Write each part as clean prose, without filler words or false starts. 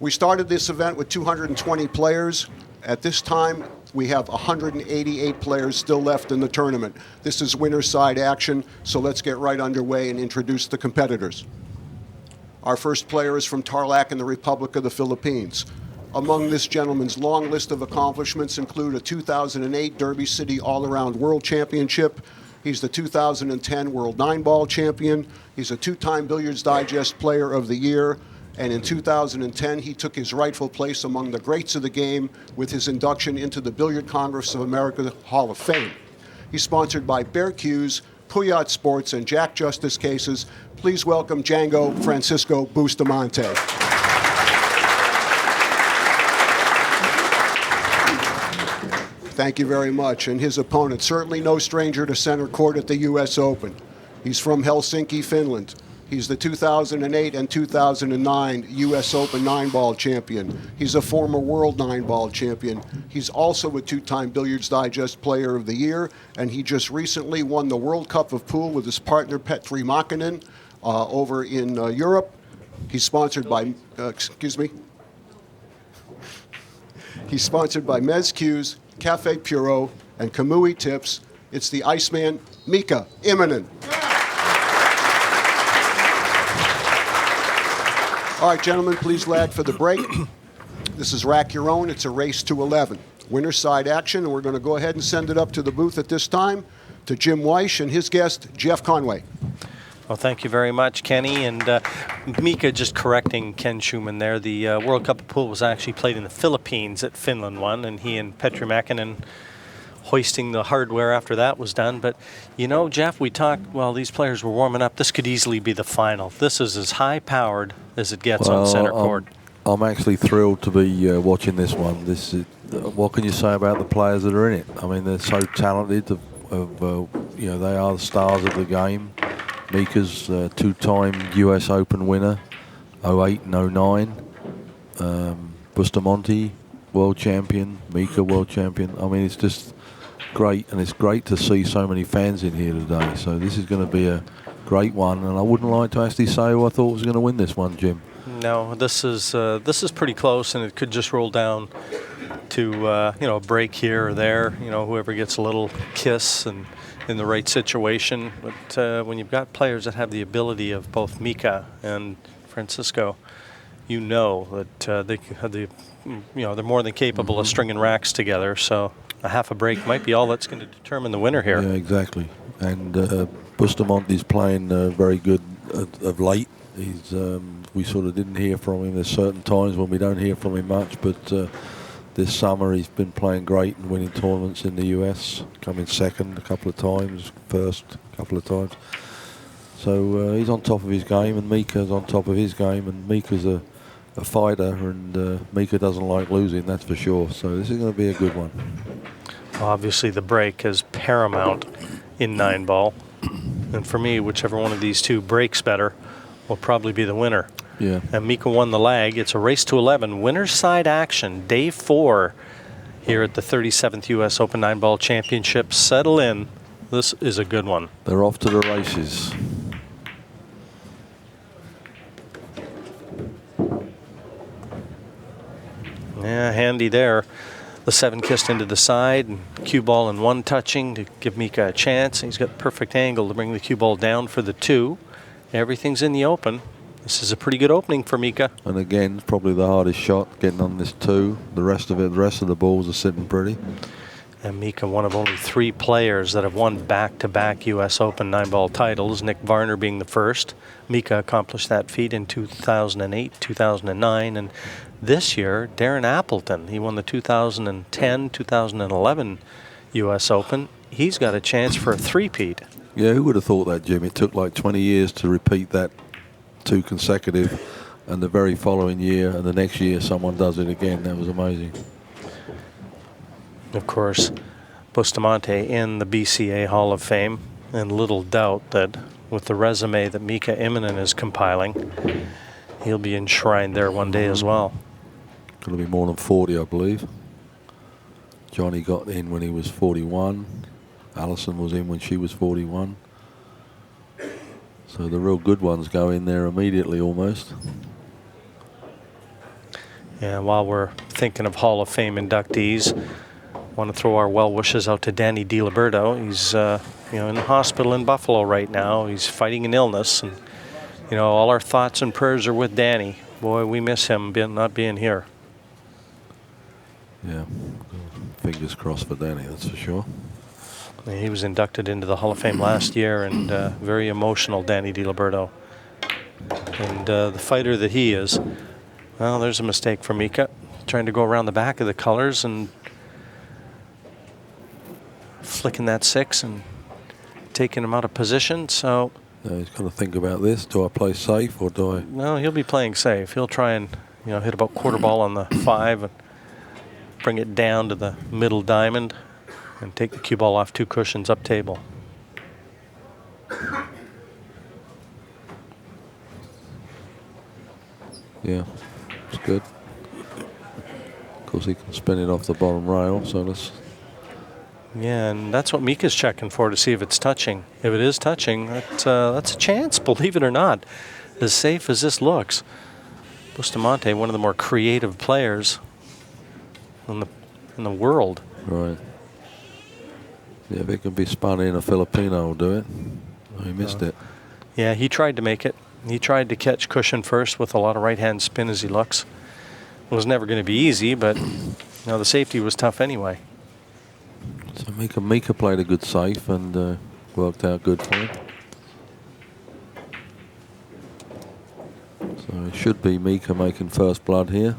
We started this event with 220 players. At this time, we have 188 players still left in the tournament. This is winner's side action, so let's get right underway and introduce the competitors. Our first player is from Tarlac in the Republic of the Philippines. Among this gentleman's long list of accomplishments include a 2008 Derby City All-Around World Championship. He's the 2010 World 9-Ball Champion. He's a two-time Billiards Digest Player of the Year. And in 2010, he took his rightful place among the greats of the game with his induction into the Billiard Congress of America Hall of Fame. He's sponsored by Bear Hughes, Puyat Sports, and Jack Justice Cases. Please welcome Django Francisco Bustamante. Thank you very much. And his opponent, certainly no stranger to center court at the U.S. Open. He's from Helsinki, Finland. He's the 2008 and 2009 U.S. Open 9-Ball champion. He's a former World 9-Ball champion. He's also a two-time Billiards Digest Player of the Year, and he just recently won the World Cup of Pool with his partner Petri Makinen over in Europe. He's sponsored by, He's sponsored by Mezcuse, Cafe Puro, and Kamui Tips. It's the Iceman, Mika Immonen. All right, gentlemen, please lag for the break. This is Rack Your Own. It's a race to 11. Winner's side action, and we're going to go ahead and send it up to the booth at this time to Jim Weish and his guest, Geoff Conway. Well, thank you very much, Kenny. And Mika, just correcting Ken Schumann there, the World Cup of Pool was actually played in the Philippines at Finland 1, and he and Petri Makinen hoisting the hardware after that was done. But, you know, Geoff, we talked while these players were warming up, this could easily be the final. This is as high-powered as it gets on center court. I'm actually thrilled to be watching this one. This is, what can you say about the players that are in it? I mean, they're so talented. You know, they are the stars of the game. Mika's two-time U.S. Open winner, 08 and 09. Bustamante, world champion. Mika, world champion. I mean, it's just great, and it's great to see so many fans in here today. So this is going to be a great one, and I wouldn't like to actually say who I thought was going to win this one, Jim. No, this is pretty close, and it could just roll down to you know, a break here or there. You know, whoever gets a little kiss and in the right situation. But when you've got players that have the ability of both Mika and Francisco, you know that they have the, you know, they're more than capable of stringing racks together. So a half a break might be all that's going to determine the winner here. Yeah, exactly. And Bustamante's playing very good of late. He's we sort of didn't hear from him. There's certain times when we don't hear from him much, but this summer he's been playing great and winning tournaments in the US, coming second a couple of times, first a couple of times. So he's on top of his game, and Mika's on top of his game, and Mika's a fighter, and Mika doesn't like losing, that's for sure. So this is going to be a good one. Obviously the break is paramount in 9-ball, and for me, whichever one of these two breaks better will probably be the winner. Yeah. And Mika won the lag. It's a race to 11. Winner's side action, day 4 here at the 37th U.S. Open 9-Ball Championship. Settle in. This is a good one. They're off to the races. Yeah, handy there. The 7 kissed into the side, and cue ball in 1 touching to give Mika a chance. He's got perfect angle to bring the cue ball down for the 2. Everything's in the open. This is a pretty good opening for Mika. And again, it's probably the hardest shot, getting on this 2. The rest of the balls are sitting pretty. And Mika, one of only 3 players that have won back-to-back U.S. Open 9-ball titles, Nick Varner being the first. Mika accomplished that feat in 2008, 2009, and this year, Darren Appleton. He won the 2010, 2011 U.S. Open. He's got a chance for a three-peat. Yeah, who would have thought that, Jim? It took like 20 years to repeat that 2 consecutive, and the very following year and the next year someone does it again. That was amazing. Of course, Bustamante in the BCA Hall of Fame, and little doubt that with the resume that Mika Immonen is compiling, he'll be enshrined there one day as well. Going to be more than 40, I believe. Johnny got in when he was 41. Alison was in when she was 41. So the real good ones go in there immediately almost. And while we're thinking of Hall of Fame inductees, want to throw our well wishes out to Danny DiLiberto. He's in the hospital in Buffalo right now. He's fighting an illness, and all our thoughts and prayers are with Danny. Boy, we miss him not being here. Yeah, fingers crossed for Danny, that's for sure. He was inducted into the Hall of Fame last year, and very emotional, Danny DiLiberto. And the fighter that he is, well, there's a mistake for Mika. Trying to go around the back of the colors and flicking that 6 and taking him out of position. So He's got to think about this. Do I play safe or do I? no, he'll be playing safe. He'll try and hit about quarter ball on the 5 and bring it down to the middle diamond and take the cue ball off 2 cushions up table. Yeah, it's good. Of course, he can spin it off the bottom rail, so let's. Yeah, and that's what Mika's checking for, to see if it's touching. If it is touching, that's a chance, believe it or not. As safe as this looks, Bustamante, one of the more creative players in the world. Right. Yeah, if it can be spun in, a Filipino will do it. Oh, he missed it. Yeah, he tried to make it. He tried to catch cushion first with a lot of right-hand spin as he looks. It was never going to be easy, but the safety was tough anyway. So Mika played a good safe and worked out good for him. So it should be Mika making first blood here.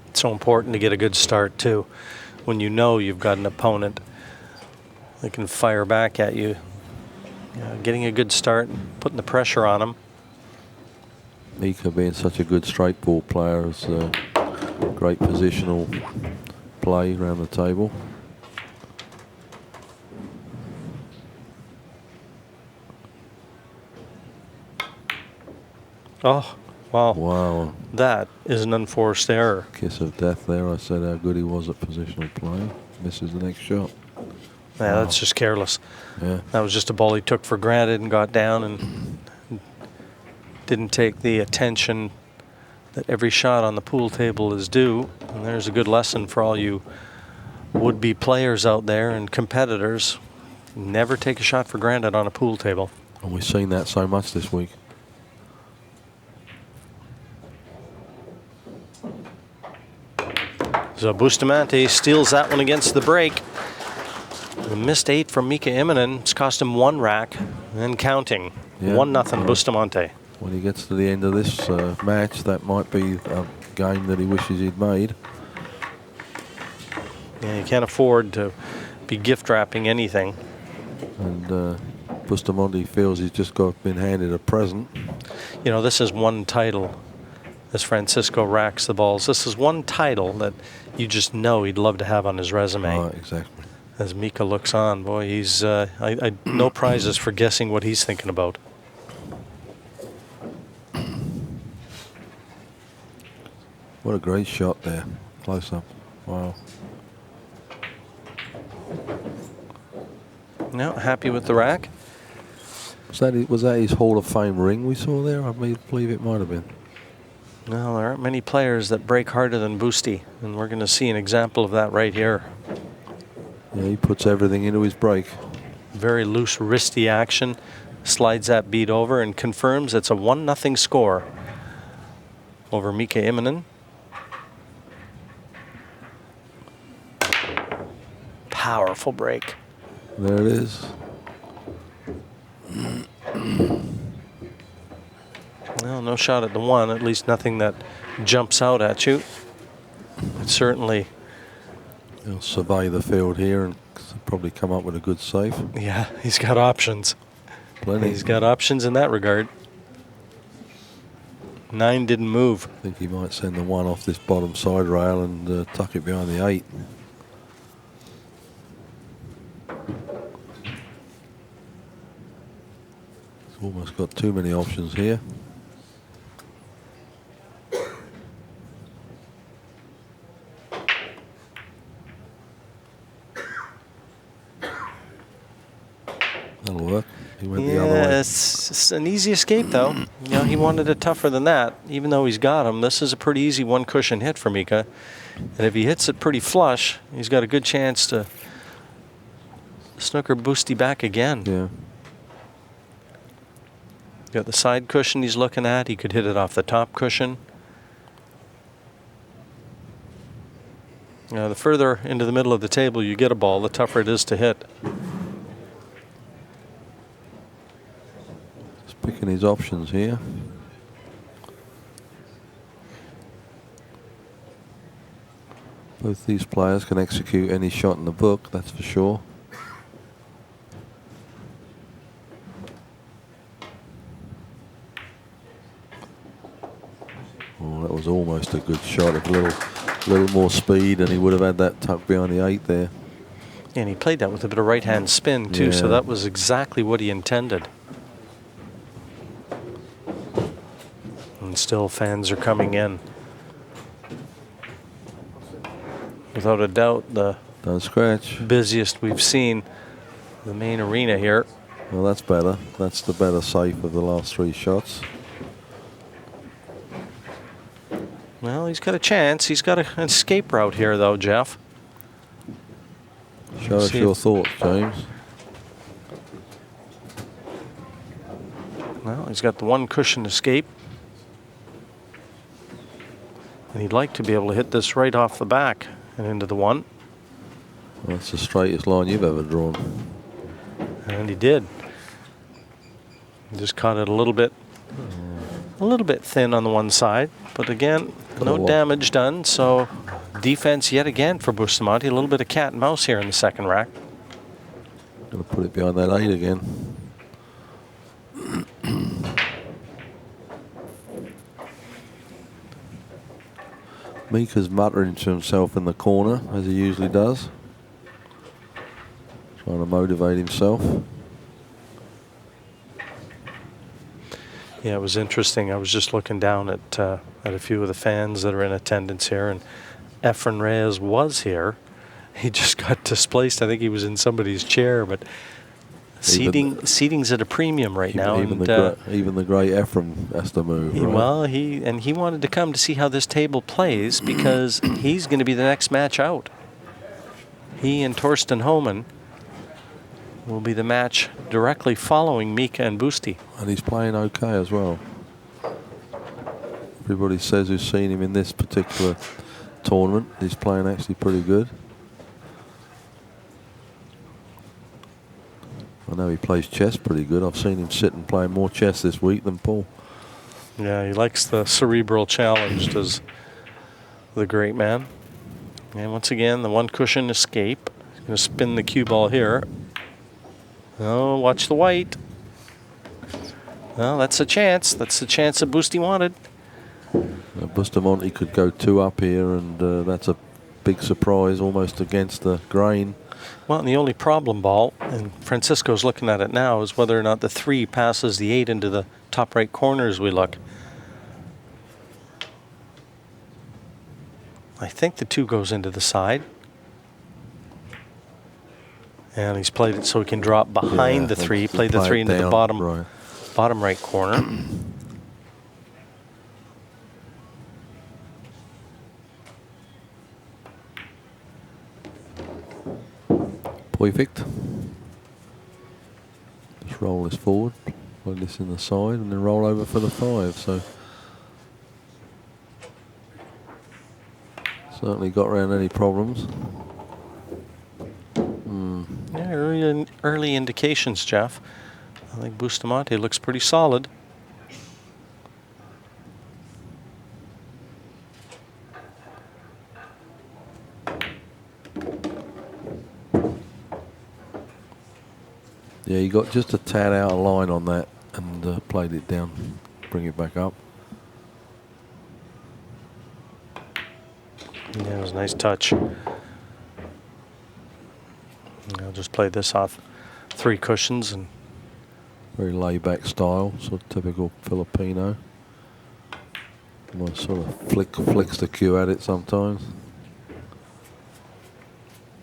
It's so important to get a good start too. When you've got an opponent that can fire back at you, getting a good start, putting the pressure on him. Mika being such a good straight ball player is great positional play around the table. Oh, wow. Wow. That is an unforced error. Kiss of death there. I said how good he was at positional play. Misses the next shot. Yeah, that's just careless. Yeah. That was just a ball he took for granted and got down and didn't take the attention that every shot on the pool table is due. And there's a good lesson for all you would-be players out there and competitors. Never take a shot for granted on a pool table. And we've seen that so much this week. So Bustamante steals that one against the break. The missed 8 from Mika Immonen. It's cost him 1 rack and counting. Yeah. 1-0 Bustamante. When he gets to the end of this match, that might be a game that he wishes he'd made. Yeah, you can't afford to be gift wrapping anything. And Bustamante feels he's just been handed a present. This is one title. As Francisco racks the balls, this is one title that you just know he'd love to have on his resume. Oh, exactly. As Mika looks on, boy, he's no prizes for guessing what he's thinking about. What a great shot there. Close up. Wow. No, happy with the rack. Was that his Hall of Fame ring we saw there? I believe it might have been. No, there aren't many players that break harder than Boosty, and we're going to see an example of that right here. Yeah, he puts everything into his break. Very loose, wristy action. Slides that beat over and confirms it's a 1-0 score over Mika Immonen. Powerful break. There it is. Well, no shot at the 1, at least nothing that jumps out at you. But certainly, He'll survey the field here and probably come up with a good save. yeah, he's got options. Plenty. He's got options in that regard. 9 didn't move. I think he might send the 1 off this bottom side rail and tuck it behind the 8. He's almost got too many options here. That'll work. He went the other way. Yeah, it's an easy escape, though. You know, he wanted it tougher than that. Even though he's got him, this is a pretty easy one-cushion hit for Mika. And if he hits it pretty flush, he's got a good chance to snooker Boosty back again. Yeah. Got the side cushion he's looking at. He could hit it off the top cushion. Now, the further into the middle of the table you get a ball, the tougher it is to hit. Just picking his options here. Both these players can execute any shot in the book, that's for sure. Oh, that was almost a good shot. A little more speed, and he would have had that tucked behind the 8 there. And he played that with a bit of right-hand spin, too, so that was exactly what he intended. And still fans are coming in. Without a doubt, the Don't scratch. busiest we've seen the main arena here. Well, that's better. That's the better safe of the last 3 shots. Well, he's got a chance. He's got an escape route here, though, Geoff. Show us your thoughts, James. Well, he's got the one cushion escape. And he'd like to be able to hit this right off the back and into the 1. Well, that's the straightest line you've ever drawn. And he did. He just caught it a little bit thin on the one side. But again, no damage done. So defense yet again for Bustamante. A little bit of cat and mouse here in the second rack. Gonna put it behind that 8 again. Mika's muttering to himself in the corner, as he usually does. Trying to motivate himself. Yeah, it was interesting. I was just looking down at a few of the fans that are in attendance here, and Efren Reyes was here. He just got displaced. I think he was in somebody's chair, but seating's at a premium right now. Even the great Ephraim has to move. Right? Well, he wanted to come to see how this table plays because he's going to be the next match out. He and Torsten Homan will be the match directly following Mika and Boosty. And he's playing okay as well. Everybody says who's seen him in this particular tournament, he's playing actually pretty good. I know he plays chess pretty good. I've seen him sit and play more chess this week than Paul. Yeah, he likes the cerebral challenge, does the great man. And once again, the one cushion escape. He's going to spin the cue ball here. Oh, watch the white. Well, that's a chance. That's the chance that Boosty wanted. Bustamante could go 2 up here, and that's a big surprise, almost against the grain. Well, and the only problem ball, and Francisco's looking at it now, is whether or not the 3 passes the 8 into the top right corner as we look. I think the 2 goes into the side. And he's played it so he can drop behind the 3, play the 3 into the bottom right corner. Perfect. Just roll this forward, play this in the side, and then roll over for the 5. So certainly got around any problems. Yeah, early indications, Geoff. I think Bustamante looks pretty solid. Yeah, he got just a tad out of line on that and played it down, bring it back up. Yeah, it was a nice touch. I'll just play this off 3 cushions and very laid-back style, sort of typical Filipino. Sort of flicks the cue at it sometimes.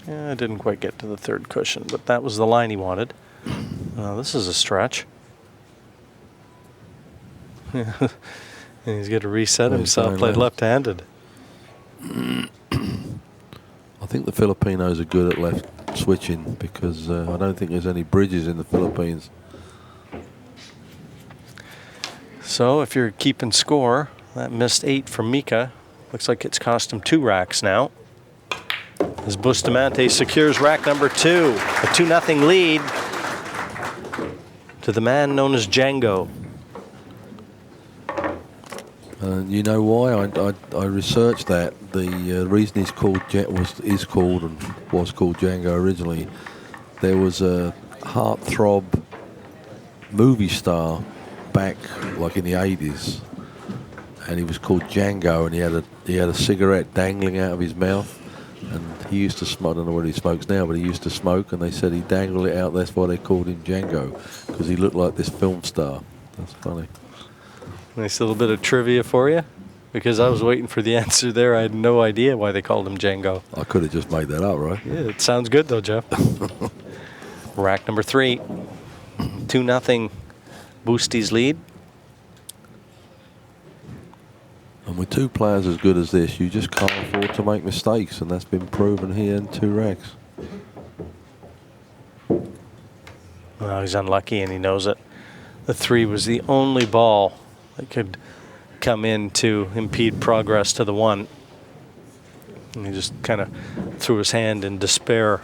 yeah, I didn't quite get to the 3rd cushion, but that was the line he wanted. Well, this is a stretch. And he's going to reset himself, played left-handed. I think the Filipinos are good at left switching because I don't think there's any bridges in the Philippines. So if you're keeping score, that missed 8 from Mika. Looks like it's cost him 2 racks now. As Bustamante secures rack number 2. A 2-0 lead to the man known as Django. You know why? I researched that. The reason he's called was called Django originally. There was a heartthrob movie star back like in the 80s, and he was called Django, and he had a cigarette dangling out of his mouth, and he used to smoke. I don't know what he smokes now, but he used to smoke, and they said he dangled it out. That's why they called him Django, because he looked like this film star. That's funny. Nice little bit of trivia for you, because I was waiting for the answer there. I had no idea why they called him Django. I could have just made that up, right? Yeah, it sounds good though, Geoff. Rack number 3, 2-0 Boosties lead. And with 2 players as good as this, you just can't afford to make mistakes, and that's been proven here in 2 racks. Well, he's unlucky, and he knows it. The 3 was the only ball that could come in to impede progress to the 1. And he just kind of threw his hand in despair.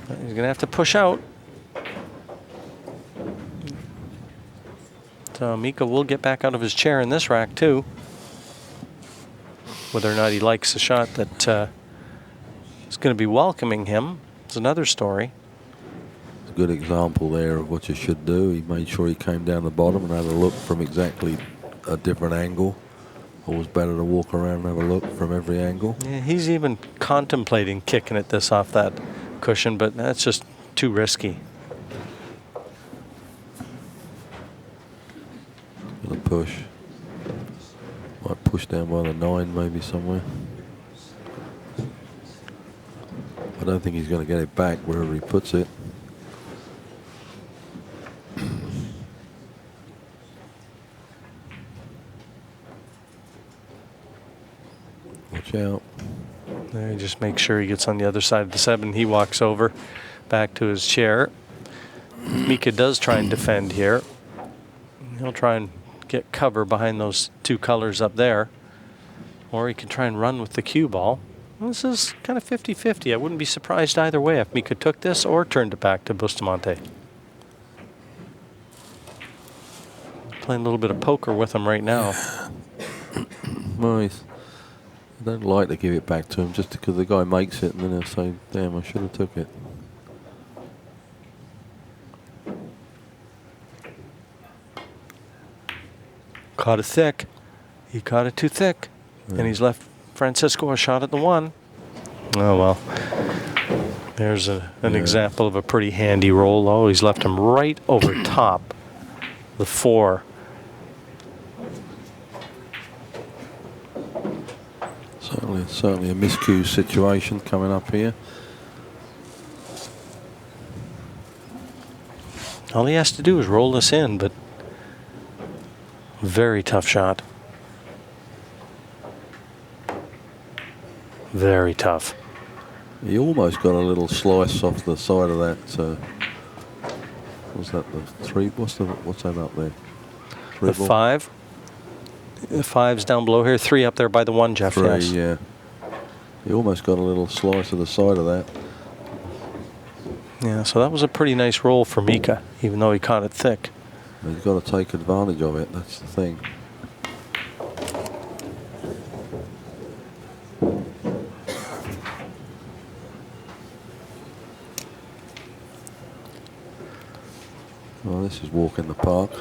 He's going to have to push out. So Mika will get back out of his chair in this rack too. Whether or not he likes a shot that is going to be welcoming him is another story. It's a good example there of what you should do. He made sure he came down the bottom and had a look from exactly a different angle. Always better to walk around and have a look from every angle. Yeah, he's even contemplating kicking at this off that cushion, but that's just too risky. Gonna push. Might push down by the 9 maybe somewhere. I don't think he's going to get it back wherever he puts it. Watch out. There, just make sure he gets on the other side of the 7. He walks over back to his chair. Mika does try and defend here. He'll try and get cover behind those 2 colors up there. Or he can try and run with the cue ball. This is kind of 50-50. I wouldn't be surprised either way if Mika took this or turned it back to Bustamante. Playing a little bit of poker with him right now. Nice. I don't like to give it back to him just because the guy makes it and then he'll say, damn, I should have took it. Caught it thick. He caught it too thick. Yeah. And he's left Francisco a shot at the 1. Oh, well. There's an example of a pretty handy roll. Oh, he's left him right over top the 4. Certainly a miscue situation coming up here. All he has to do is roll this in, but very tough shot. Very tough. He almost got a little slice off the side of that. Was that the 3? What's that up there? The 5. The 5's down below here. 3 up there by the 1, Geoff. 3, yes. yeah. He almost got a little slice of the side of that. Yeah, so that was a pretty nice roll for Mika, even though he caught it thick. He's got to take advantage of it. That's the thing. Well, this is walk in the park.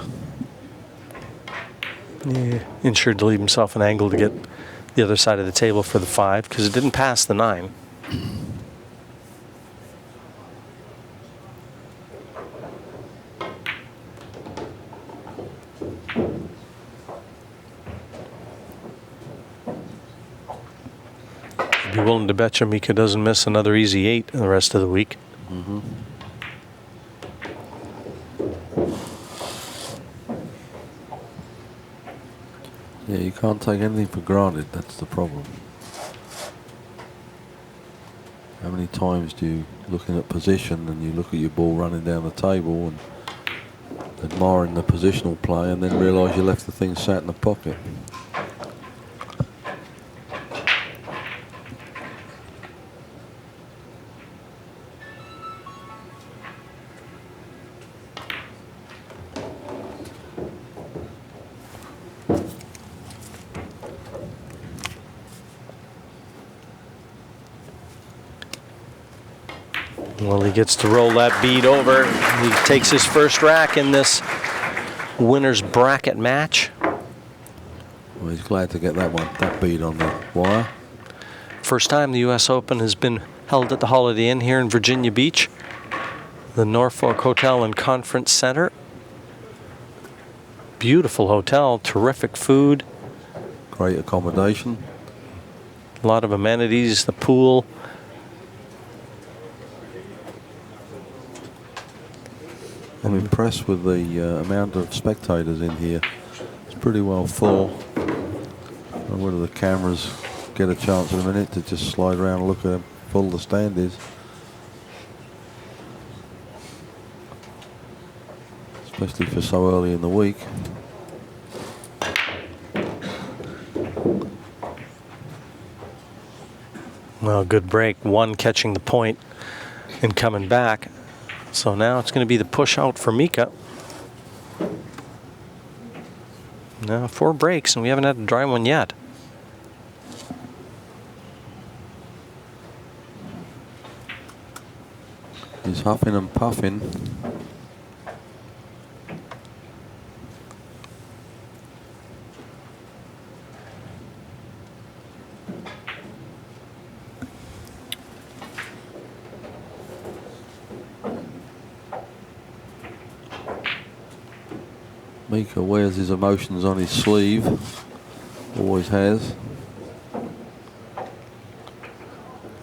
Yeah, ensured to leave himself an angle to get the other side of the table for the 5 because it didn't pass the 9. I'd be willing to bet you Mika doesn't miss another easy 8 in the rest of the week. Mm-hmm. Yeah, you can't take anything for granted. That's the problem. How many times do you, looking at position, and you look at your ball running down the table and admiring the positional play, and then realise you left the thing sat in the pocket? Well, he gets to roll that bead over. He takes his first rack in this winner's bracket match. Well, he's glad to get that bead on the wire. First time the U.S. Open has been held at the Holiday Inn here in Virginia Beach, the Norfolk Hotel and Conference Center. Beautiful hotel, terrific food. Great accommodation. A lot of amenities, the pool. I'm impressed with the amount of spectators in here. It's pretty well full. And whether the cameras get a chance in a minute to just slide around and look at how full the stand is. Especially for so early in the week. Well, good break. One catching the point and coming back. So now it's going to be the push out for Mika. Now 4 breaks and we haven't had a dry one yet. He's huffing and puffing. Mika wears his emotions on his sleeve, always has.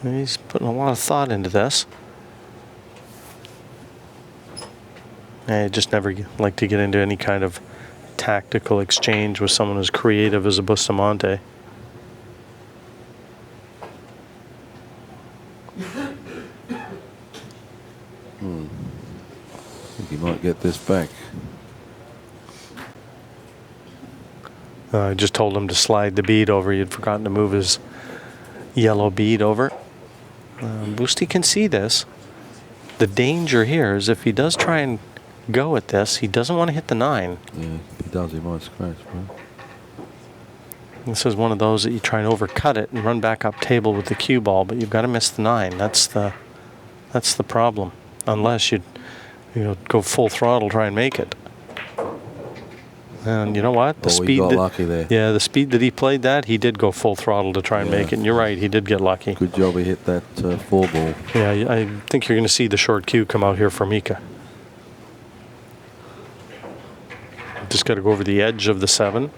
He's putting a lot of thought into this. I just never like to get into any kind of tactical exchange with someone as creative as a Bustamante. I think he might get this back. I just told him to slide the bead over. He had forgotten to move his yellow bead over. Boosty can see this. The danger here is if he does try and go at this, he doesn't want to hit the 9. Yeah, if he does, he might scratch, bro. This is one of those that you try and overcut it and run back up table with the cue ball, but you've got to miss the 9. That's the problem. Unless you go full throttle, try and make it. And you know what? The speed. He got lucky there. Yeah, the speed that he played that, he did go full throttle to try and make it. And you're right, he did get lucky. Good job he hit that 4 ball. Yeah, I think you're going to see the short cue come out here for Mika. Just got to go over the edge of the 7.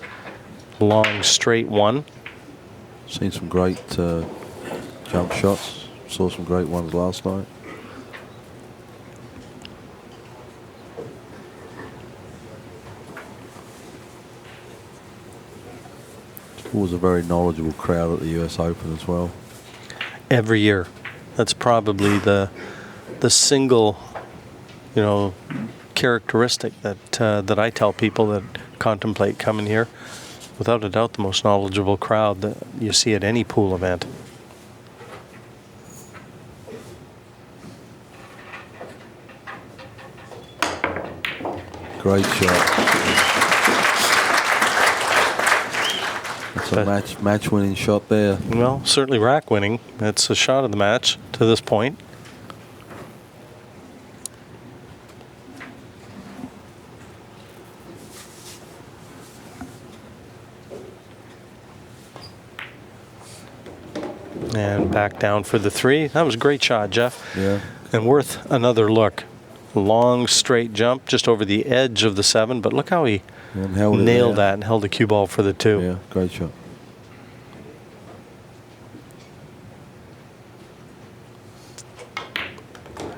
Long, straight 1. Seen some great jump shots. Saw some great ones last night. Always a very knowledgeable crowd at the US Open as well. Every year. That's probably the single, characteristic that I tell people that contemplate coming here. Without a doubt, the most knowledgeable crowd that you see at any pool event. Great shot. That's a match-winning shot there. Well, certainly rack winning. That's a shot of the match to this point. And back down for the 3. That was a great shot, Geoff. Yeah. And worth another look. Long, straight jump just over the edge of the 7, but look how he nailed that and held the cue ball for the 2. Yeah, great shot.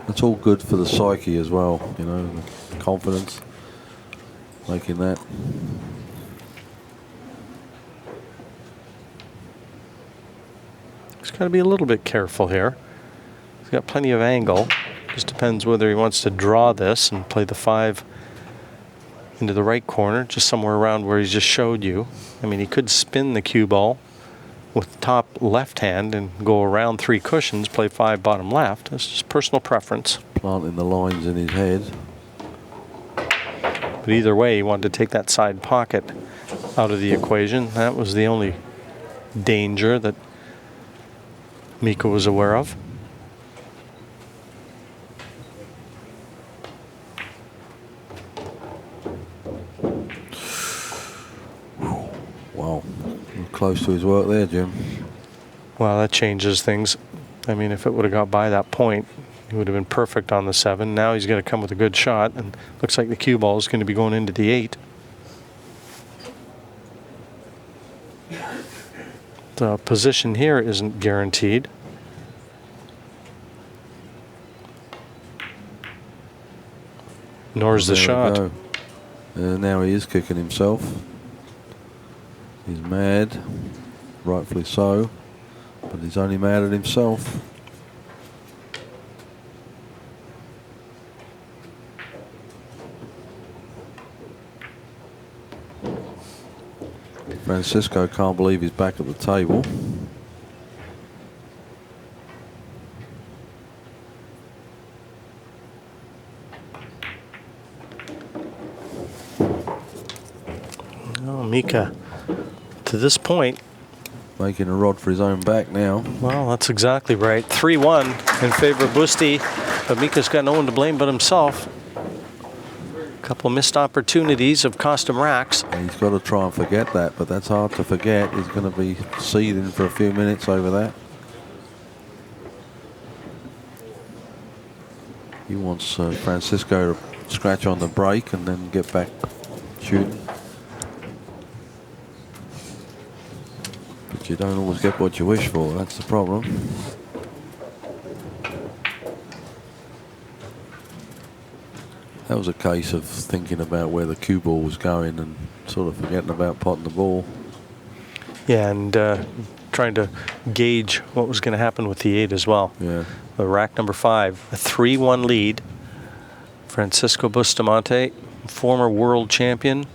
It's all good for the psyche as well, the confidence, making that. He's got to be a little bit careful here. He's got plenty of angle. Just depends whether he wants to draw this and play the 5 into the right corner, just somewhere around where he just showed you. I mean, he could spin the cue ball with top left hand and go around 3 cushions, play 5 bottom left. That's just personal preference. Planting the lines in his head. But either way, he wanted to take that side pocket out of the equation. That was the only danger that Mika was aware of. Wow, close to his work there, Jim. Well, that changes things. I mean, if it would have got by that point, he would have been perfect on the 7. Now he's going to come with a good shot, and looks like the cue ball is going to be going into the 8. The position here isn't guaranteed. Nor is the shot. Now he is kicking himself. He's mad, rightfully so, but he's only mad at himself. Francisco can't believe he's back at the table. Oh, Mika, to this point, making a rod for his own back now. well, that's exactly right. 3-1 in favor of Busty, but Mika's got no one to blame but himself. A couple missed opportunities have cost him racks. And he's got to try and forget that, but that's hard to forget. He's going to be seething for a few minutes over that. He wants Francisco to scratch on the break and then get back shooting. But you don't always get what you wish for, that's the problem. That was a case of thinking about where the cue ball was going and sort of forgetting about potting the ball. Yeah, and trying to gauge what was going to happen with the 8 as well. Yeah. Rack number 5, a 3-1 lead. Francisco Bustamante, former world champion.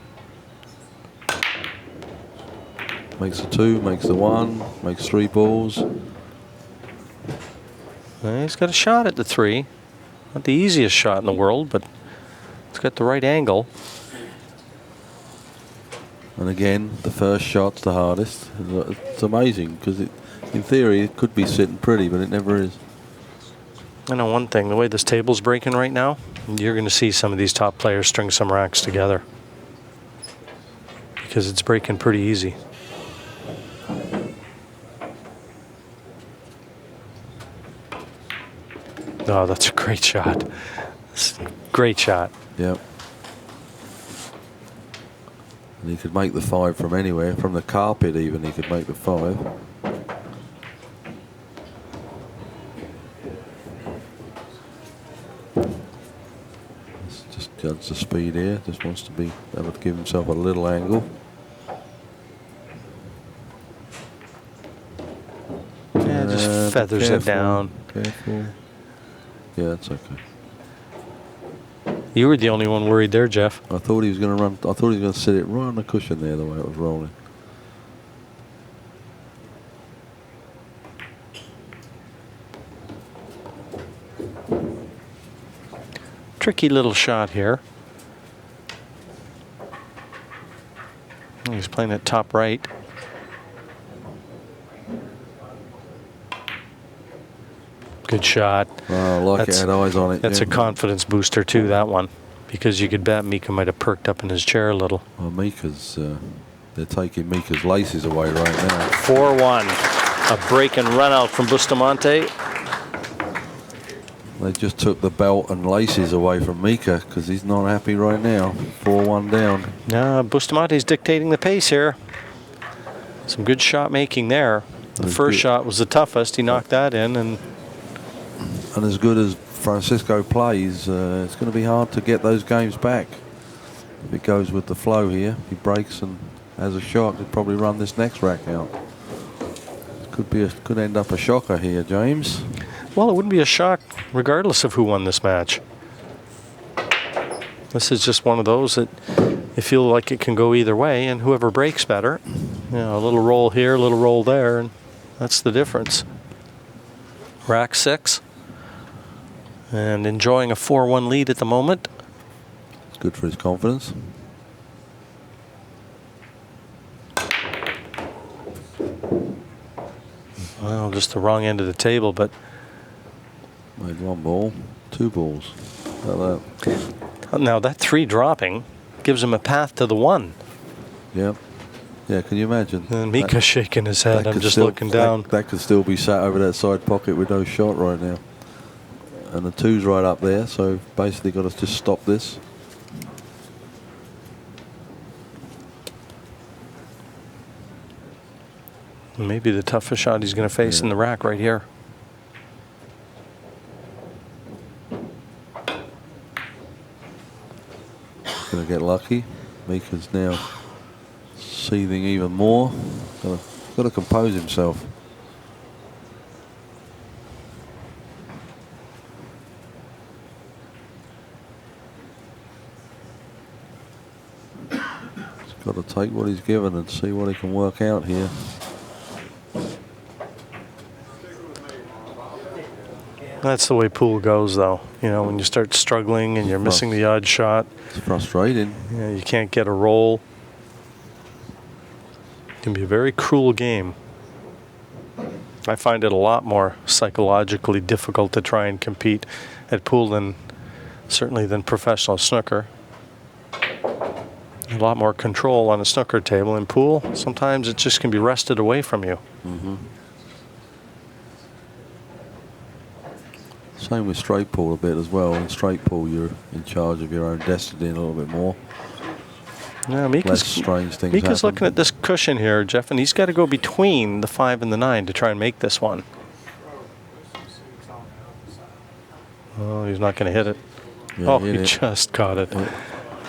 Makes the 2, makes the 1, makes 3 balls. He's got a shot at the 3. Not the easiest shot in the world, but it's got the right angle. And again, the first shot's the hardest. It's amazing because in theory it could be sitting pretty, but it never is. I know one thing, the way this table's breaking right now, you're going to see some of these top players string some racks together because it's breaking pretty easy. Oh, that's a great shot. Great shot. Yep. And he could make the 5 from anywhere, from the carpet even. He could make the 5. Let's just judge the speed here. Just wants to be able to give himself a little angle. Yeah, just feathers it down. Careful. Yeah, that's okay. You were the only one worried there, Geoff. I thought he was going to run. I thought he was going to sit it right on the cushion there, the way it was rolling. Tricky little shot here. He's playing it top right. Good shot. Oh, like it had eyes on it. That's yeah. a confidence booster too, that one. Because you could bet Mika might have perked up in his chair a little. Well, Mika's, they're taking Mika's laces away right now. 4-1. A break and run out from Bustamante. They just took the belt and laces away from Mika because he's not happy right now. 4-1 down. No, Bustamante's dictating the pace here. Some good shot making there. The first shot was the toughest. He knocked that in, and as good as Francisco plays, it's going to be hard to get those games back. If it goes with the flow here, he breaks and has a shot, he'll probably run this next rack out. Could end up a shocker here, James. Well, it wouldn't be a shock regardless of who won this match. This is just one of those that you feel like it can go either way, and whoever breaks better. You know, a little roll here, a little roll there, and that's the difference. Rack 6. And enjoying a 4-1 lead at the moment. It's good for his confidence. Well, just the wrong end of the table, but Made 1 ball, 2 balls. How about that? now that 3 dropping gives him a path to the 1. Yep. Yeah, can you imagine? And Mika's shaking his head. I'm just looking down. That could still be sat over that side pocket with no shot right now. And the 2's right up there, so basically got to just stop this. Maybe the toughest shot he's going to face in the rack right here. Going to get lucky. Mika's now seething even more. Got to compose himself. He's got to take what he's given and see what he can work out here. That's the way pool goes, though. You know, when you start struggling and you're missing the odd shot. It's frustrating. You know, you can't get a roll. It can be a very cruel game. I find it a lot more psychologically difficult to try and compete at pool than, certainly than professional snooker. A lot more control on a snooker table. In pool, sometimes it just can be wrested away from you. Mm-hmm. Same with straight pool a bit as well. In straight pool, you're in charge of your own destiny a little bit more. Yeah, Less strange things Mika's happen. looking at this cushion here, Geoff, and he's got to go between the 5 and the 9 to try and make this one. Oh, he's not going to hit it. Yeah, Oh, hit he it. just caught it. Yeah.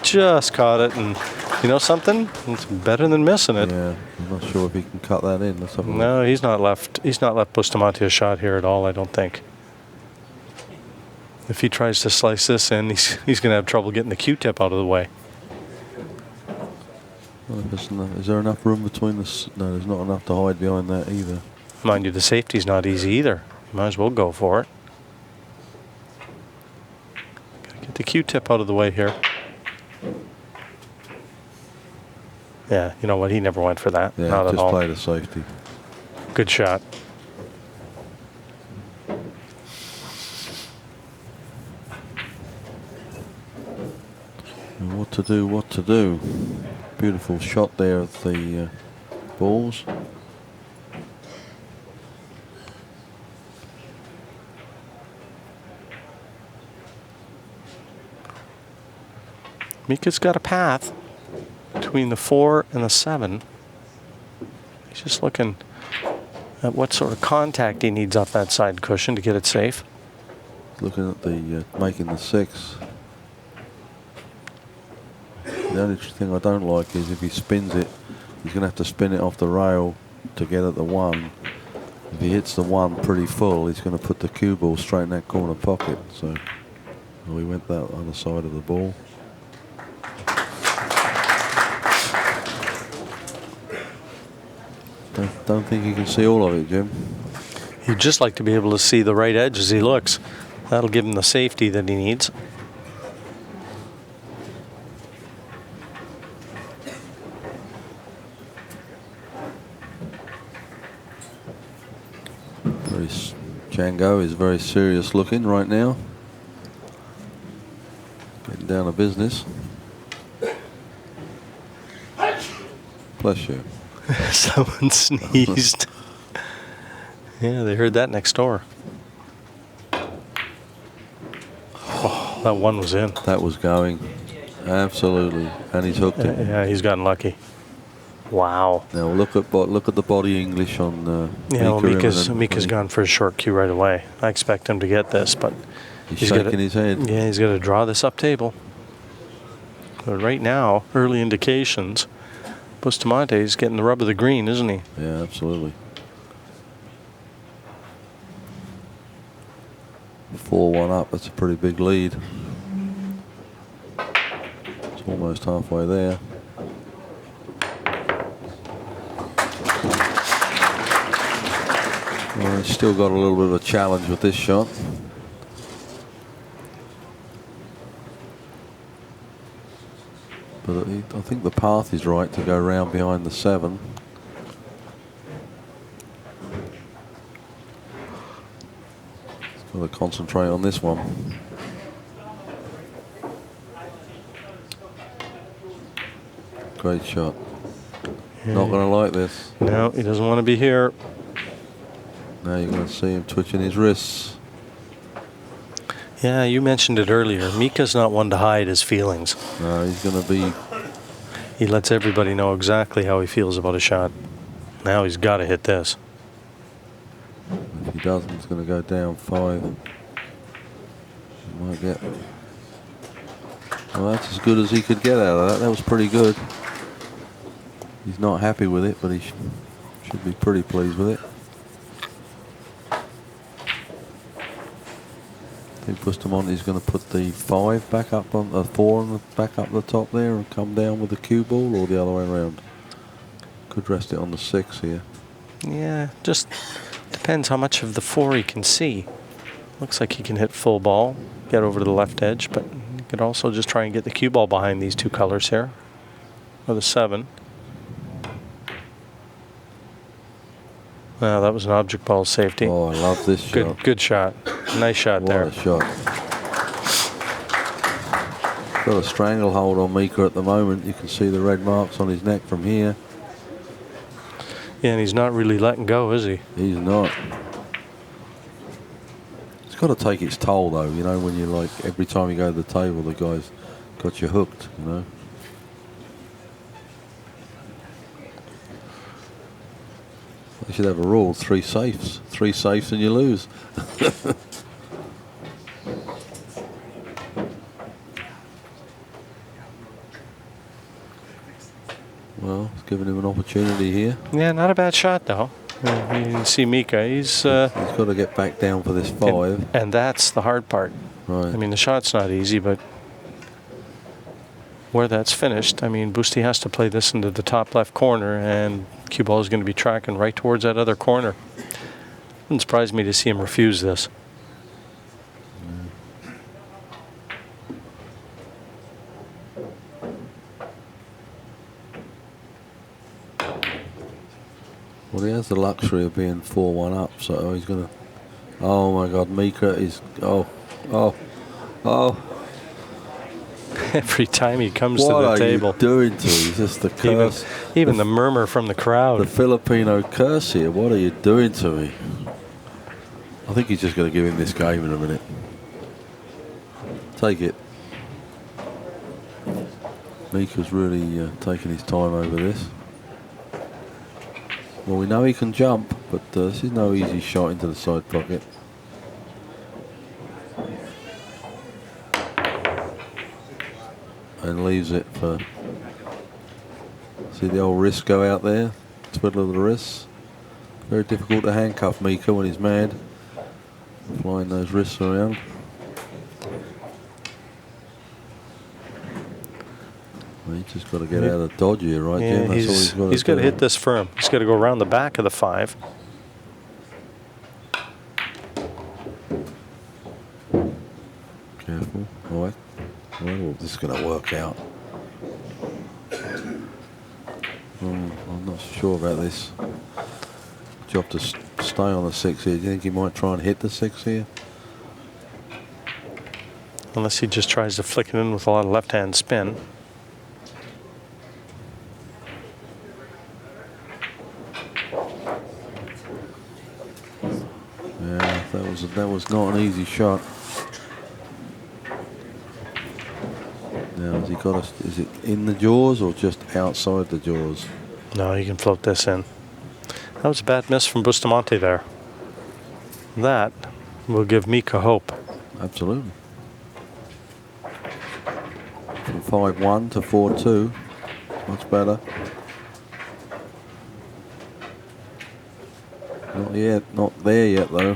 Just caught it, and you know something? It's better than missing it. Yeah, I'm not sure if he can cut that in. Let's have a look. No, he's not left Bustamante a shot here at all, I don't think. If he tries to slice this in, he's going to have trouble getting the Q-tip out of the way. Well, is there enough room between the... No, there's not enough to hide behind that either. Mind you, the safety's not easy either. You might as well go for it. Gotta get the Q-tip out of the way here. Yeah, you know what? He never went for that. Yeah, Not at just all. play the safety. Good shot. And what to do. Beautiful shot there of the balls. Mika's got a path between the 4 and the 7. He's just looking at what sort of contact he needs off that side cushion to get it safe. Looking at the making the 6. The only thing I don't like is if he spins it, he's going to have to spin it off the rail to get at the 1. If he hits the 1 pretty full, he's going to put the cue ball straight in that corner pocket. So we went that other side of the ball. Don't think you can see all of it, Jim. He'd just like to be able to see the right edge as he looks. That'll give him the safety that he needs. Django is very serious looking right now. Getting down to business. Bless you. Someone sneezed. Yeah, they heard that next door. Oh, that 1 was in. That was going. Absolutely. And he's hooked it. Yeah, he's gotten lucky. Wow. Now look at the body English on Yeah, well, Mika's Immonen. gone for a short cue right away. I expect him to get this, but He's shaking his head. Yeah, he's got to draw this up table. But right now, early indications, Bustamante's getting the rub of the green, isn't he? Yeah, absolutely. 4-1 up. That's a pretty big lead. It's almost halfway there. Well, he's still got a little bit of a challenge with this shot. But I think the path is right to go round behind the 7. Got to concentrate on this one. Great shot. Not going to like this. No, he doesn't want to be here. Now you're going to see him twitching his wrists. Yeah, you mentioned it earlier. Mika's not one to hide his feelings. No, he's going to be... He lets everybody know exactly how he feels about a shot. Now he's got to hit this. If he doesn't, he's going to go down 5. He might get... Well, that's as good as he could get out of that. That was pretty good. He's not happy with it, but he should be pretty pleased with it. I think Bustamante's going to put the 5 back up on the 4 on the back up the top there and come down with the cue ball, or the other way around. Could rest it on the 6 here. Yeah, just depends how much of the 4 he can see. Looks like he can hit full ball, get over to the left edge, but he could also just try and get the cue ball behind these 2 colors here, or the 7. Well, that was an object ball safety. Oh, I love this shot. Good shot. Nice shot there. What a shot. Got a stranglehold on Mika at the moment. You can see the red marks on his neck from here. Yeah, and he's not really letting go, is he? He's not. It's got to take its toll, though, you know, when you're like, every time you go to the table, the guy's got you hooked, you know. They should have a rule, 3 safes. 3 safes and you lose. Well, it's giving him an opportunity here. Yeah, not a bad shot, though. You can see Mika. He's got to get back down for this 5. And that's the hard part. Right. I mean, the shot's not easy, but where that's finished, I mean, Boosty has to play this into the top left corner, and cue ball is going to be tracking right towards that other corner. Wouldn't surprise me to see him refuse this. Well, he has the luxury of being 4-1 up, so he's going to... Oh, my God, Mika is... Oh. Every time he comes to the table. What are you doing to him? It's just the curse. Even the murmur from the crowd. The Filipino curse here. What are you doing to me? I think he's just going to give him this game in a minute. Take it. Mika's really taking his time over this. Well, we know he can jump, but this is no easy shot into the side pocket. And leaves it for... See the old wrist go out there? Twiddle of the wrists. Very difficult to handcuff Mika when he's mad. Flying those wrists around. Well, he's just got to get out of dodge here, right, yeah, Jim? That's all he's got to do. He's got to hit this firm. He's got to go around the back of the 5. Careful. All right. Well, this is going to work out. I'm not sure about this. Job to stay on the 6 here. Do you think he might try and hit the 6 here? Unless he just tries to flick it in with a lot of left-hand spin. Yeah, that was not an easy shot. Now, has he got is it in the jaws or just outside the jaws? No, you can float this in. That was a bad miss from Bustamante there. That will give Mika hope. Absolutely. From 5-1 to 4-2. Much better. Not yet. Not there yet, though.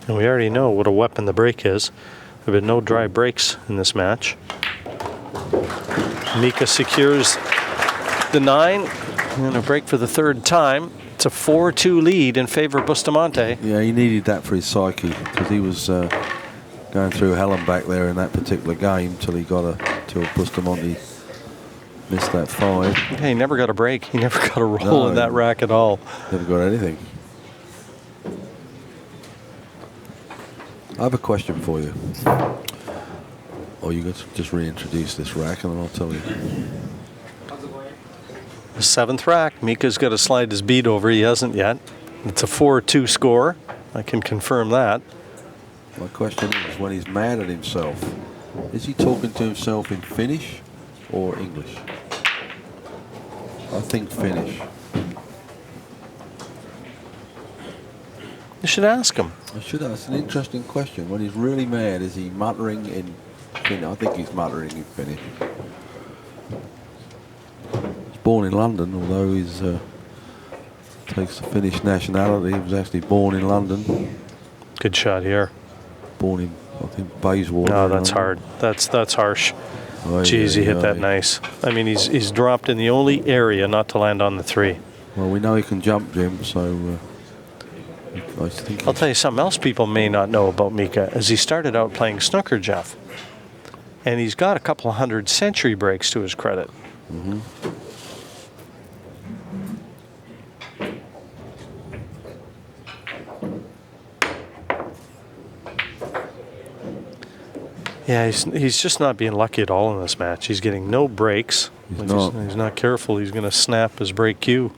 And we already know what a weapon the break is. There have been no dry breaks in this match. Mika secures the 9. And a break for the 3rd time. It's a 4-2 lead in favor of Bustamante. Yeah, he needed that for his psyche because he was going through hell and back there in that particular game till he got till Bustamante missed that 5. Yeah, he never got a break. He never got a roll in that rack at all. Never got anything. I have a question for you. Or you got to just reintroduce this rack and then I'll tell you. The 7th rack. Mika's got to slide his bead over. He hasn't yet. It's a 4-2 score. I can confirm that. My question is, when he's mad at himself, is he talking to himself in Finnish or English? I think Finnish. You should ask him. I should ask. It's an interesting question. When he's really mad, is he muttering in Finnish? I think he's muttering in Finnish. He's born in London, although he's takes the Finnish nationality. He was actually born in London. Good shot here. Born in, I think, Bayswater. No, that's hard. That's harsh. Oh, jeez, he hit that nice. I mean, he's dropped in the only area not to land on the 3. Well, we know he can jump, Jim, so I think I'll tell you something else people may not know about Mika is he started out playing snooker, Geoff. And he's got a couple of 100 century breaks to his credit. Mm-hmm. Yeah, he's just not being lucky at all in this match. He's getting no breaks. He's not careful. He's going to snap his break cue.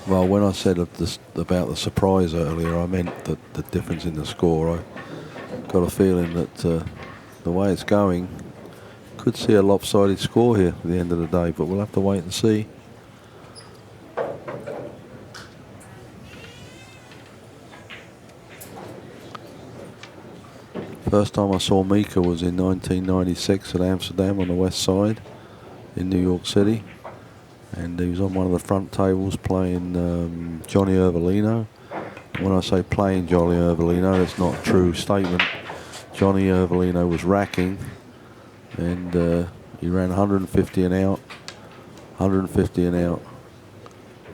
Well, when I said about the surprise earlier, I meant that the difference in the score. I got a feeling that the way it's going, could see a lopsided score here at the end of the day, but we'll have to wait and see. First time I saw Mika was in 1996 at Amsterdam on the west side in New York City. And he was on one of the front tables playing Johnny Ervolino. When I say playing Johnny Ervolino, it's not a true statement. Johnny Ervolino was racking, and he ran 150 and out, 150 and out,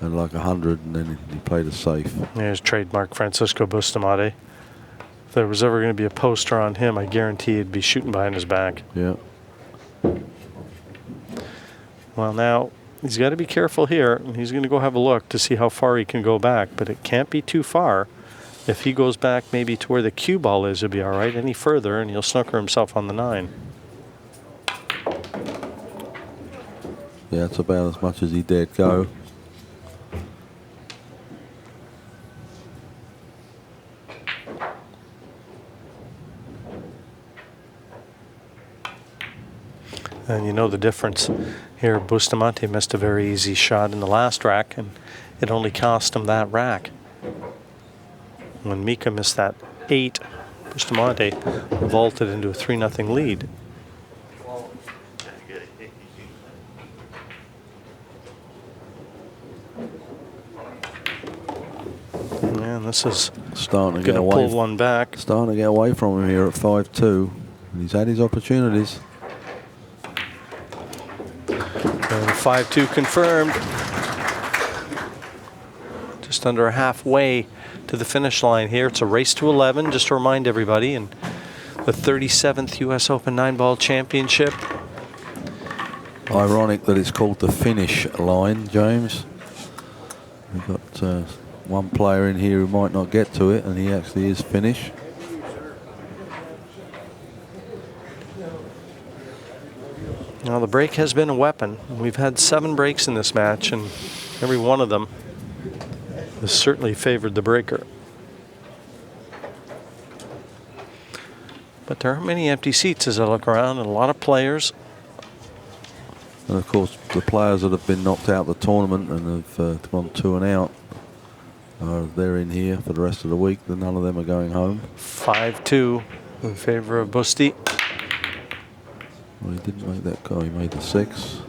and like 100, and then he played a safe. There's trademark Francisco Bustamante. If there was ever going to be a poster on him, I guarantee he'd be shooting behind his back. Yeah. Well, now he's got to be careful here, and he's going to go have a look to see how far he can go back, but it can't be too far. If he goes back maybe to where the cue ball is, he'll be all right. Any further, and he'll snooker himself on the 9. Yeah, that's about as much as he dared go. And you know the difference here. Bustamante missed a very easy shot in the last rack, and it only cost him that rack. When Mika missed that 8, Bustamante vaulted into a 3-0 lead. And this is starting to get going to away. Pull one back. Starting to get away from him here at 5-2. He's had his opportunities. And 5-2 confirmed. Just under halfway to the finish line here. It's a race to 11, just to remind everybody. And the 37th U.S. Open 9-ball championship. Ironic that it's called the finish line, James. We've got one player in here who might not get to it, and he actually is finish. Now the break has been a weapon. We've had 7 breaks in this match, and every one of them has certainly favored the breaker. But there aren't many empty seats as I look around, and a lot of players. And of course, the players that have been knocked out of the tournament and have gone 2 and out, they're in here for the rest of the week. None of them are going home. 5-2 in favor of Busti. Well, he didn't make that go. He made the 6.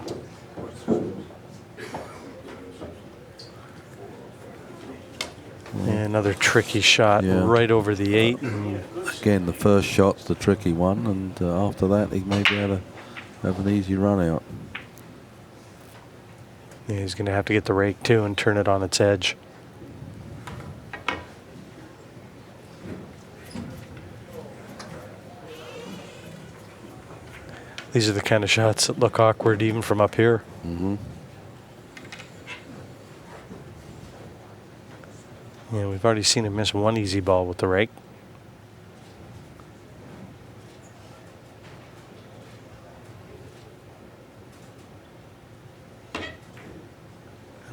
And another tricky shot right over the 8. And again, the first shot's the tricky one, and after that, he may be able to have an easy run out. yeah, he's going to have to get the rake too and turn it on its edge. These are the kind of shots that look awkward even from up here. Mm-hmm. Yeah, we've already seen him miss one easy ball with the rake.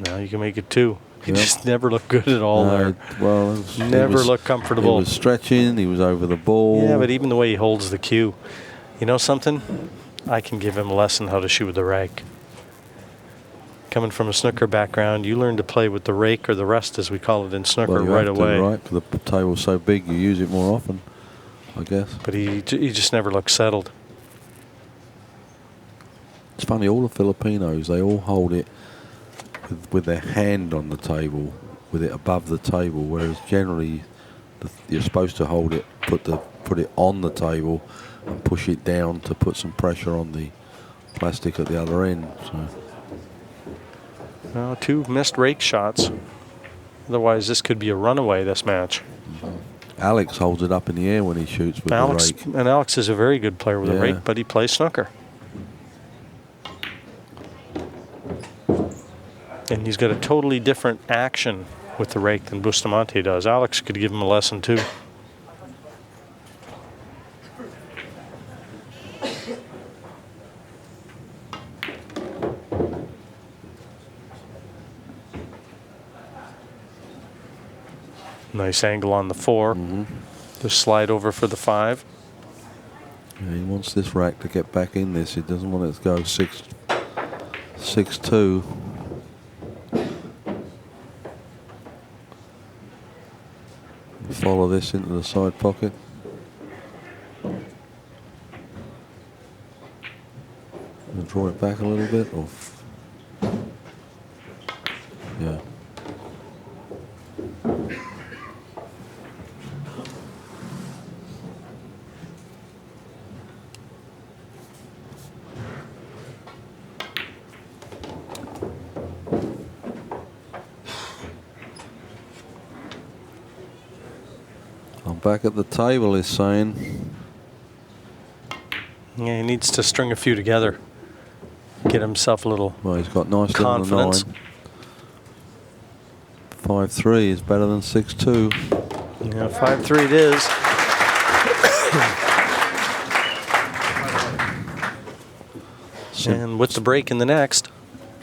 Now you can make it 2. He just never looked good at all there. Well, never looked comfortable. He was stretching. He was over the ball. Yeah, but even the way he holds the cue. You know something? I can give him a lesson how to shoot with the rake. Coming from a snooker background, you learn to play with the rake or the rest, as we call it in snooker, right away. Right, the table's so big, you use it more often, I guess. But he just never looks settled. It's funny, all the Filipinos, they all hold it with their hand on the table, with it above the table, whereas generally you're supposed to hold it, put it on the table and push it down to put some pressure on the plastic at the other end. So. Well, 2 missed rake shots. Otherwise, this could be a runaway, this match. Mm-hmm. Alex holds it up in the air when he shoots with the rake. And Alex is a very good player with a rake, but he plays snooker. And he's got a totally different action with the rake than Bustamante does. Alex could give him a lesson too. Nice angle on the 4. Mm-hmm. Just slide over for the 5. Yeah, he wants this rack to get back in this. He doesn't want it to go 6-2. Follow this into the side pocket. And draw it back a little bit. Or yeah. Back at the table, he's saying. Yeah, he needs to string a few together. Get himself a little well, he's got nicely confidence. On the 9. 5-3 is better than 6-2. Yeah, 5-3 it is. And with the break in the next.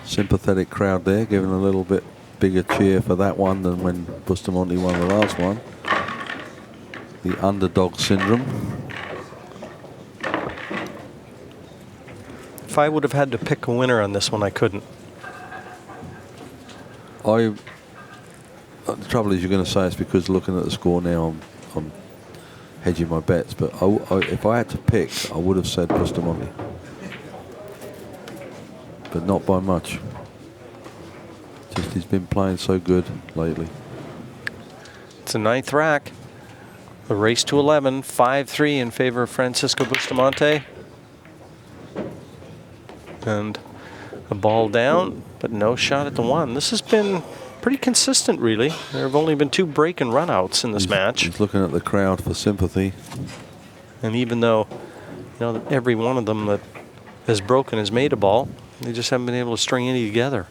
Sympathetic crowd there, giving a little bit bigger cheer for that one than when Bustamante won the last one. The underdog syndrome. If I would have had to pick a winner on this one, I couldn't. The trouble is, you're going to say it's because looking at the score now, I'm hedging my bets. But if I had to pick, I would have said Bustamante, but not by much. Just he's been playing so good lately. It's a 9th rack. The race to 11, 5-3 in favor of Francisco Bustamante. And a ball down, but no shot at the 1. This has been pretty consistent, really. There have only been 2 break and runouts in this match. He's looking at the crowd for sympathy. And even though, every one of them that has broken has made a ball, they just haven't been able to string any together.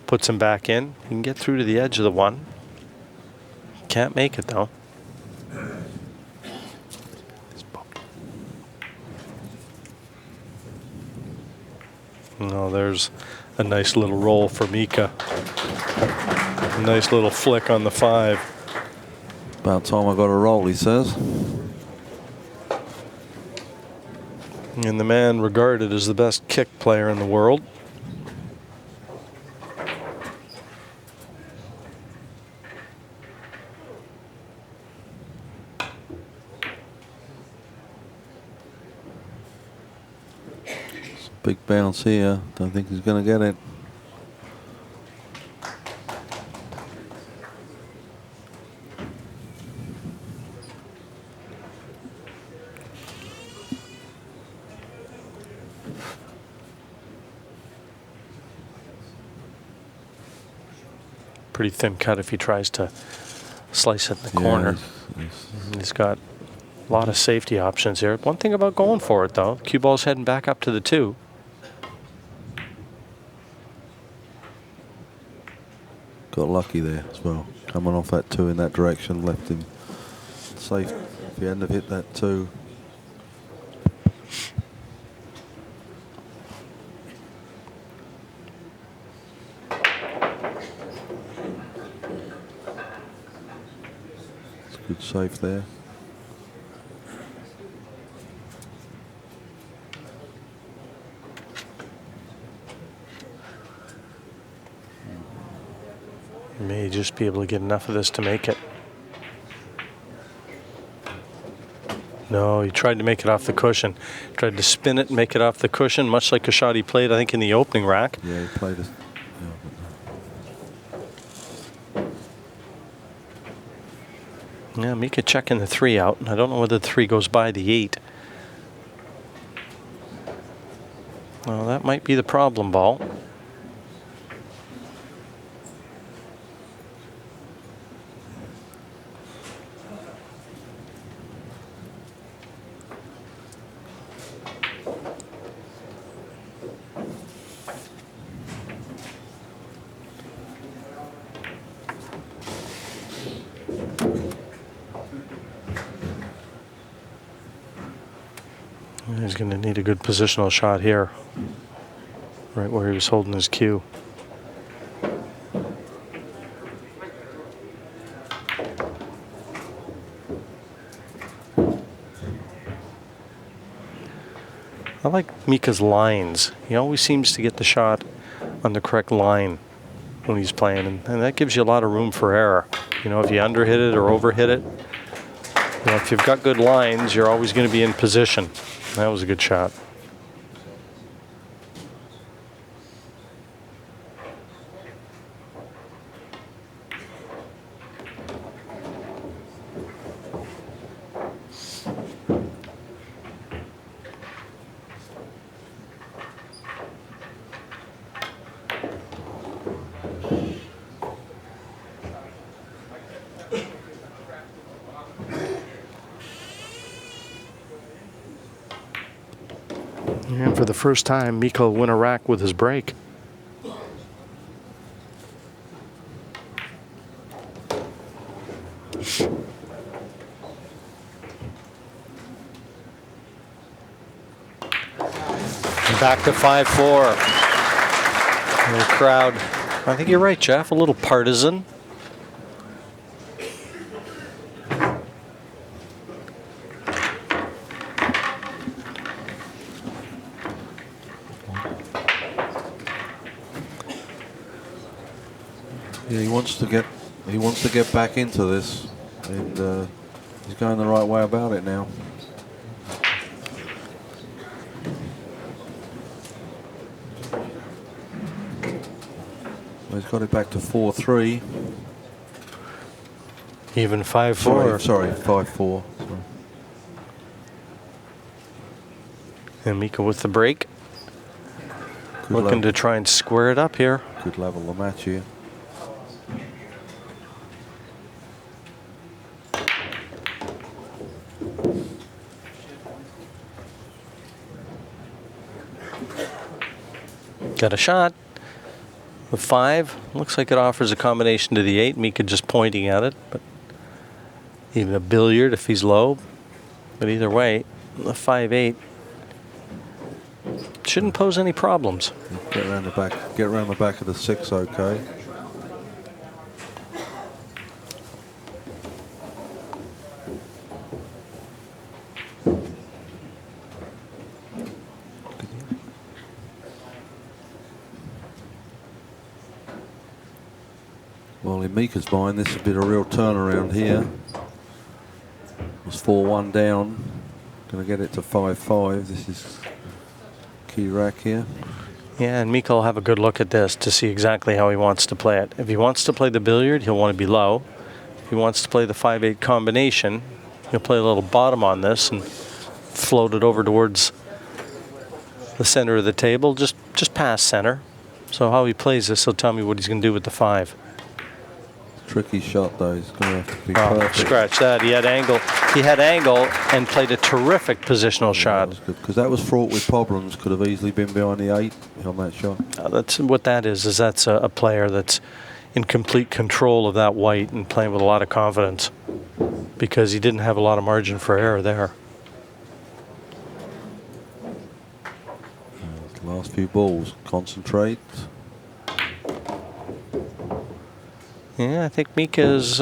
Puts him back in. He can get through to the edge of the 1. Can't make it though. No, there's a nice little roll for Mika. Nice little flick on the 5. About time I got a roll, he says. And the man regarded as the best kick player in the world. Big bounce here. Don't think he's going to get it. Pretty thin cut if he tries to slice it in the corner. He's got a lot of safety options here. One thing about going for it, though, cue ball's heading back up to the 2. Got lucky there as well. Coming off that 2 in that direction left him safe. If he hadn't have hit that 2. It's a good save there. May just be able to get enough of this to make it. No, he tried to make it off the cushion. Tried to spin it and make it off the cushion, much like a shot he played, I think, in the opening rack. Yeah, he played it. Yeah, Mika checking the 3 out. I don't know whether the 3 goes by the 8. Well, that might be the problem ball. He's going to need a good positional shot here, right where he was holding his cue. I like Mika's lines. He always seems to get the shot on the correct line when he's playing, and that gives you a lot of room for error. You know, if you underhit it or overhit it, you know, if you've got good lines, you're always going to be in position. That was a good shot. And for the first time, Mika will win a rack with his break. Back to 5-4. The crowd, I think you're right, Geoff, a little partisan. Yeah, he wants to get back into this, and he's going the right way about it now. Well, he's got it back to 4-3. Even 5-4. Sorry, 5-4. And Mika with the break. Good Looking level. to try and square it up here. Good level the match here. Got a shot. The 5 looks like it offers a combination to the 8. Mika just pointing at it, but even a billiard if he's low. But either way, the 5-8 shouldn't pose any problems. Get around the back. Get around the back of the 6, okay. Well, in Mika's mind, this would be a real turnaround here. It was 4-1 down. Going to get it to 5-5. This is key rack here. Yeah, and Mika will have a good look at this to see exactly how he wants to play it. If he wants to play the billiard, he'll want to be low. If he wants to play the 5-8 combination, he'll play a little bottom on this and float it over towards the center of the table, just past center. So how he plays this, he'll tell me what he's going to do with the 5. Tricky shot though. He's going to have to be perfect. Scratch that. He had angle. He had angle and played a terrific positional shot. That was good because that was fraught with problems. Could have easily been behind the 8 on that shot. That's what that is. That's a player that's in complete control of that white and playing with a lot of confidence because he didn't have a lot of margin for error there. Last few balls. Concentrate. Yeah, I think Mika is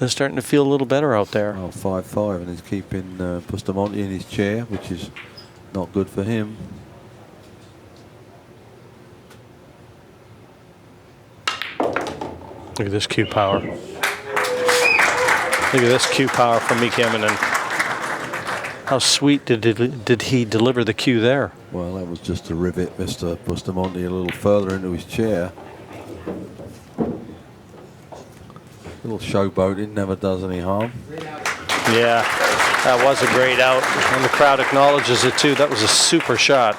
starting to feel a little better out there. Well, 5-5, and he's keeping Bustamante in his chair, which is not good for him. Look at this cue power. Look at this cue power from Mika Immonen. How sweet did he deliver the cue there? Well, that was just to rivet Mr. Bustamante a little further into his chair. Little showboating never does any harm. Yeah, that was a great out, and the crowd acknowledges it too. That was a super shot.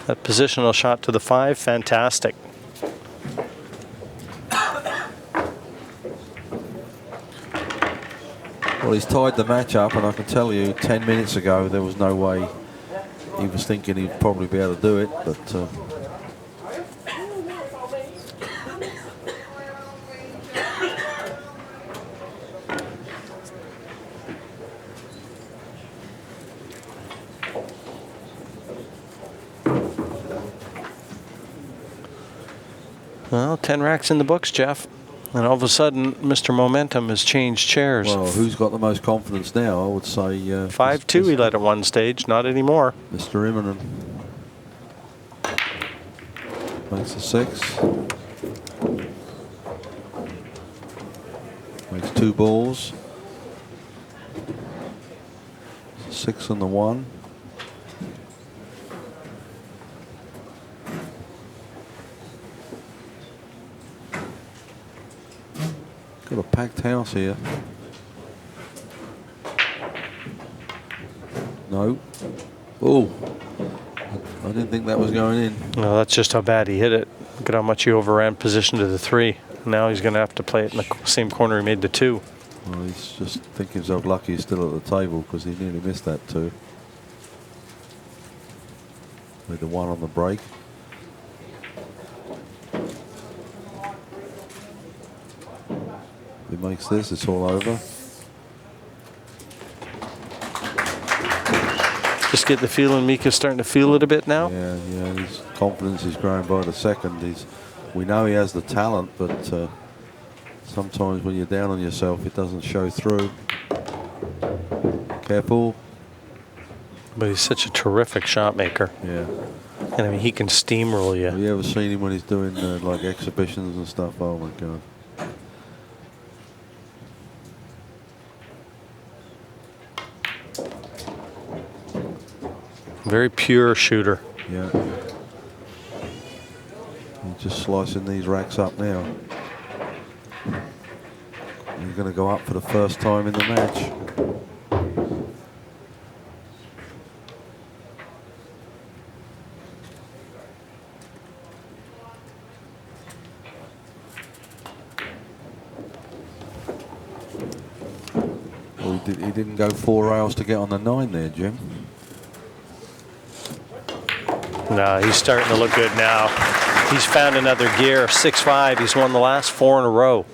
That positional shot to the 5, fantastic. Well, he's tied the match up, and I can tell you 10 minutes ago there was no way he was thinking he'd probably be able to do it, but Well, 10 racks in the books, Geoff. And all of a sudden, Mr. Momentum has changed chairs. well, who's got the most confidence now? I would say 5-2 he led at one stage, not anymore. Mr. Immonen makes a 6. Makes 2 balls. 6 on the 1. Got a packed house here. No. Oh, I didn't think that was going in. No, that's just how bad he hit it. Look at how much he overran position to the 3. Now he's going to have to play it in the same corner he made the 2. Well, he's just thinking himself lucky he's still at the table because he nearly missed that 2. With the 1 on the break. If he makes this, it's all over. Just get the feeling Mika's starting to feel it a bit now. Yeah, his confidence is growing by the second. We know he has the talent, but sometimes when you're down on yourself, it doesn't show through. Careful. But he's such a terrific shot maker. Yeah. And I mean, he can steamroll you. Have you ever seen him when he's doing like exhibitions and stuff? Oh my God. Very pure shooter. Yeah. He's just slicing these racks up now. He's going to go up for the first time in the match. Well, he didn't go 4 rails to get on the 9 there, Jim. No, he's starting to look good now. He's found another gear, 6-5. He's won the last 4 in a row.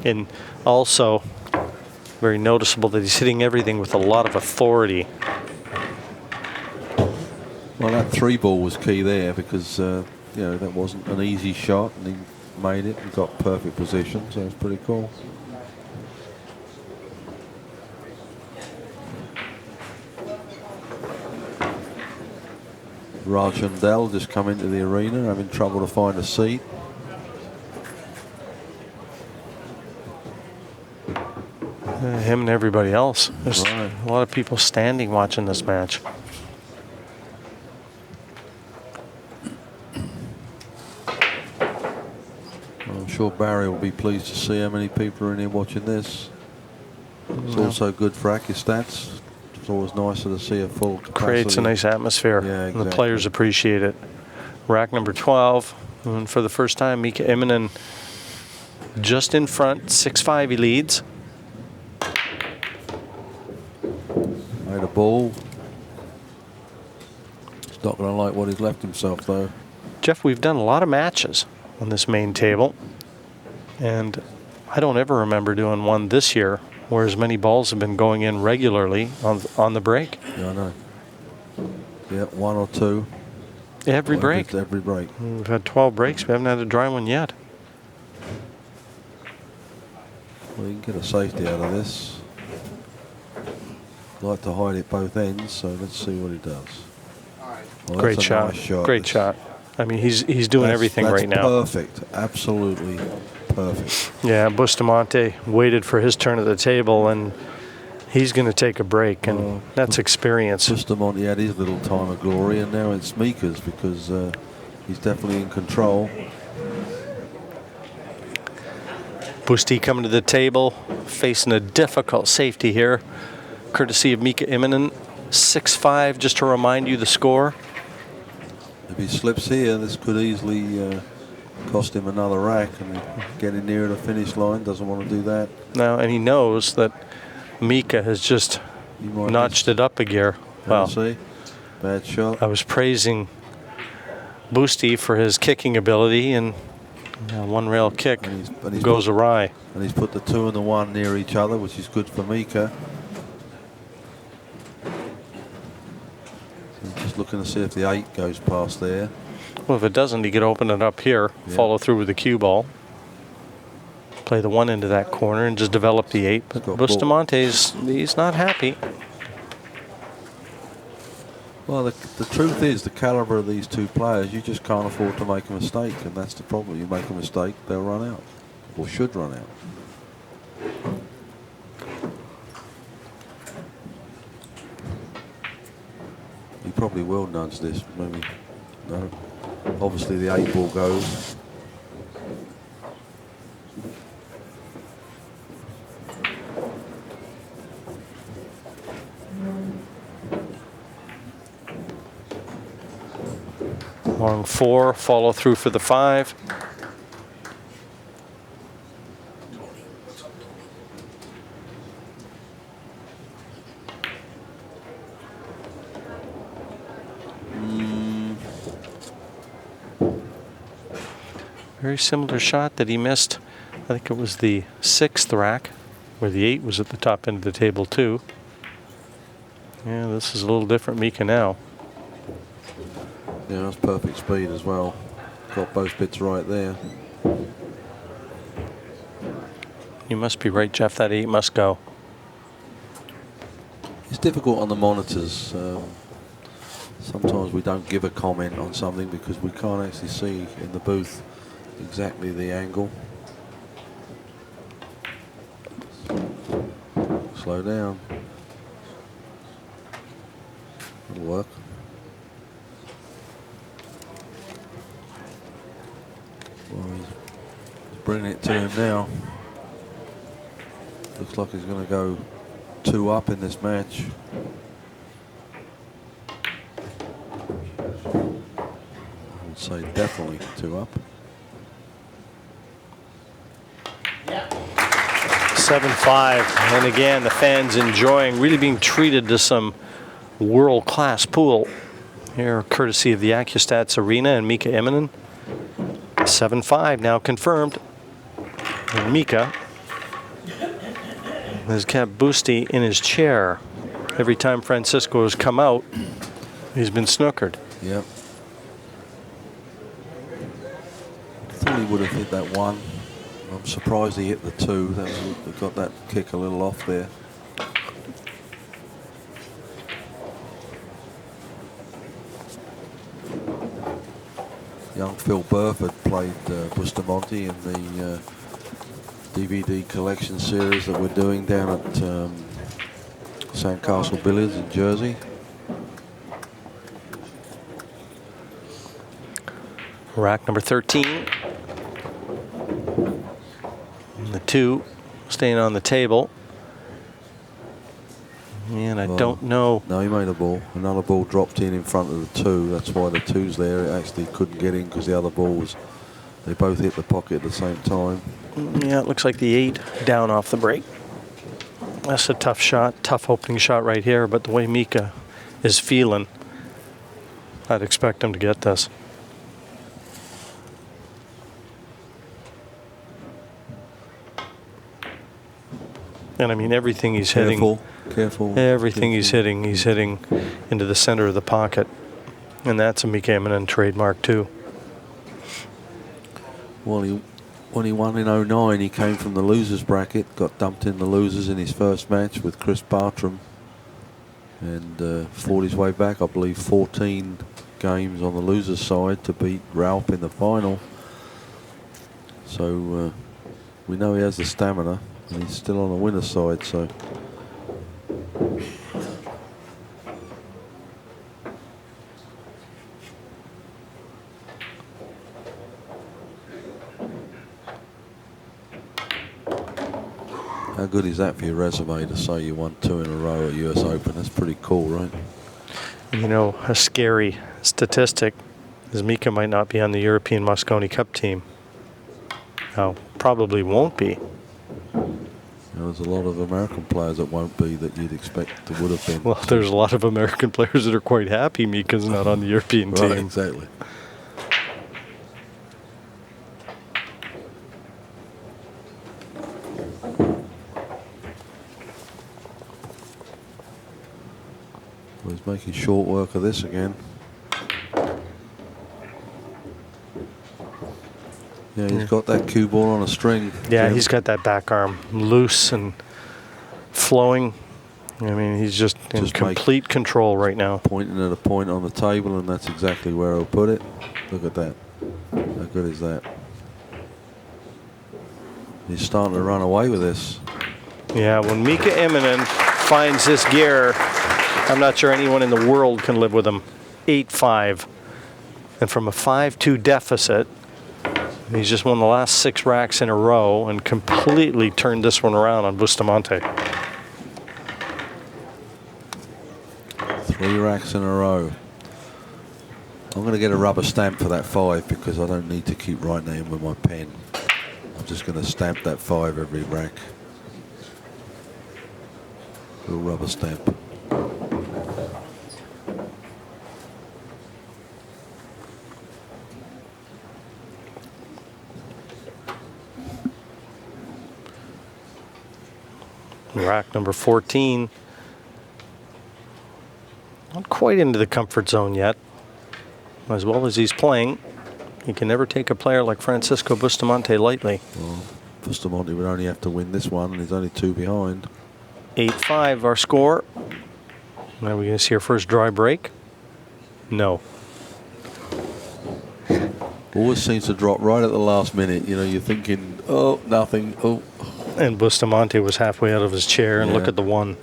And also, very noticeable that he's hitting everything with a lot of authority. Well, that 3 ball was key there because, you know, that wasn't an easy shot and he made it and got perfect position, so it's pretty cool. Rajendell just come into the arena, having trouble to find a seat. Him and everybody else. There's Right. a lot of people standing watching this match. I'm sure Barry will be pleased to see how many people are in here watching this. It's also good for ACCUSTATS. It's always nicer to see a full capacity. Creates a nice atmosphere. Yeah, And the exactly. players appreciate it. Rack number 12. And for the first time, Mika Immonen just in front. 6-5 he leads. Made a ball. He's not going to like what he's left himself, though. Geoff, we've done a lot of matches on this main table. And I don't ever remember doing one this year where as many balls have been going in regularly on the break. Yeah, I know. Yeah, one or two. Every Well, break. just every break. We've had 12 breaks. We haven't had a dry one yet. Well, you can get a safety out of this. Like to hide it both ends, so let's see what he does. Well, Great that's a shot. nice shot. Great shot. I mean, he's doing everything that's right now. Perfect. Absolutely perfect. Yeah, Bustamante waited for his turn at the table, and he's going to take a break, and that's experience. Bustamante had his little time of glory, and now it's Mika's because he's definitely in control. Busti coming to the table, facing a difficult safety here, courtesy of Mika Immonen. 6-5, just to remind you the score. If he slips here, this could easily cost him another rack, and getting near the finish line, doesn't want to do that. Now, and he knows that Mika has just He might notched it up a gear. Well, see, bad shot. I was praising Busti for his kicking ability, and one rail kick And he's goes put, awry. And he's put the 2 and the 1 near each other, which is good for Mika. So just looking to see if the 8 goes past there. Well, if it doesn't, he could open it up here, follow through with the cue ball, play the 1 into that corner, and just develop the 8. But got Bustamante's, he's not happy. Well, the truth is, the caliber of these two players, you just can't afford to make a mistake, and that's the problem. You make a mistake, they'll run out, or should run out. He probably will nudge this, maybe. No. Obviously, the 8 ball goes. Long 4, follow through for the 5. Very similar shot that he missed. I think it was the 6th rack, where the 8 was at the top end of the table too. Yeah, this is a little different Mika now. Yeah, that's perfect speed as well. Got both bits right there. You must be right, Geoff. That 8 must go. It's difficult on the monitors. Sometimes we don't give a comment on something because we can't actually see in the booth exactly the angle. Slow down. It'll work. Well, he's bringing it to him now. Looks like he's going to go 2 up in this match. I would say definitely 2 up. 7-5, and again the fans enjoying, really being treated to some world-class pool here, courtesy of the ACCUSTATS Arena and Mika Immonen. 7-5 now confirmed. And Mika has kept Busti in his chair. Every time Francisco has come out, he's been snookered. Yep. Thought he would have hit that 1. I'm surprised he hit the 2. That got that kick a little off there. young Phil Burford played Bustamante in the DVD collection series that we're doing down at Sandcastle Billiards in Jersey. Rack number 13. And the 2 staying on the table. And I don't know. No, he made a ball. Another ball dropped in front of the 2. That's why the 2's there. It actually couldn't get in because the other ball was. They both hit the pocket at the same time. Yeah, it looks like the 8 down off the break. That's a tough shot, tough opening shot right here. But the way Mika is feeling, I'd expect him to get this. And I mean, everything he's hitting. Careful. Everything he's hitting into the center of the pocket. And that's a Mika Immonen trademark too. Well, when he won in 09, he came from the losers bracket, got dumped in the losers in his first match with Chris Bartram, and fought his way back, I believe 14 games on the losers side to beat Ralph in the final. So we know he has the stamina, and he's still on the winner's side. So how good is that for your resume to say you won 2 in a row at US Open? That's pretty cool, right? You know, a scary statistic is Mika might not be on the European Mosconi Cup team. Now, probably won't be. There's a lot of American players that won't be that you'd expect that would have been. Well, there's a lot of American players that are quite happy Mika's not on the European team. Right, exactly. Well, he's making short work of this again. Yeah, he's got that cue ball on a string. Yeah, Jim. he's got that back arm loose and flowing. I mean, he's just in complete control right now. Pointing at a point on the table, and that's exactly where I'll put it. Look at that. How good is that? He's starting to run away with this. Yeah, when Mika Immonen finds this gear, I'm not sure anyone in the world can live with him. 8-5. And from a 5-2 deficit, he's just won the last 6 racks in a row and completely turned this one around on Bustamante. 3 racks in a row. I'm going to get a rubber stamp for that 5 because I don't need to keep writing it in with my pen. I'm just going to stamp that 5 every rack. Little rubber stamp. Rack number 14. Not quite into the comfort zone yet. As well as he's playing, he can never take a player like Francisco Bustamante lightly. Well, Bustamante would only have to win this one, and he's only 2 behind. 8-5 our score. Now we're going to see our first dry break. No. Always seems to drop right at the last minute. You know, you're thinking, oh, nothing. Oh. And Bustamante was halfway out of his chair, and Yeah. look at the 1.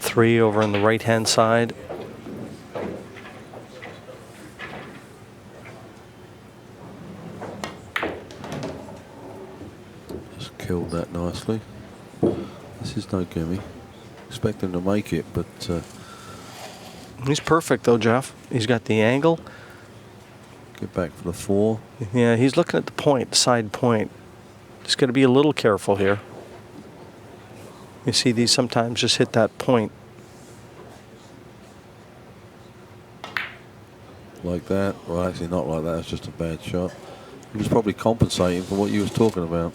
Three over on the right-hand side. Just killed that nicely. This is no gimme. Expect him to make it, but He's perfect, though, Geoff. He's got the angle. get back for the 4. Yeah, he's looking at the point, side point. Just got to be a little careful here. You see these sometimes just hit that point. Like that. Well, actually not like that. It's just a bad shot. He was probably compensating for what you was talking about.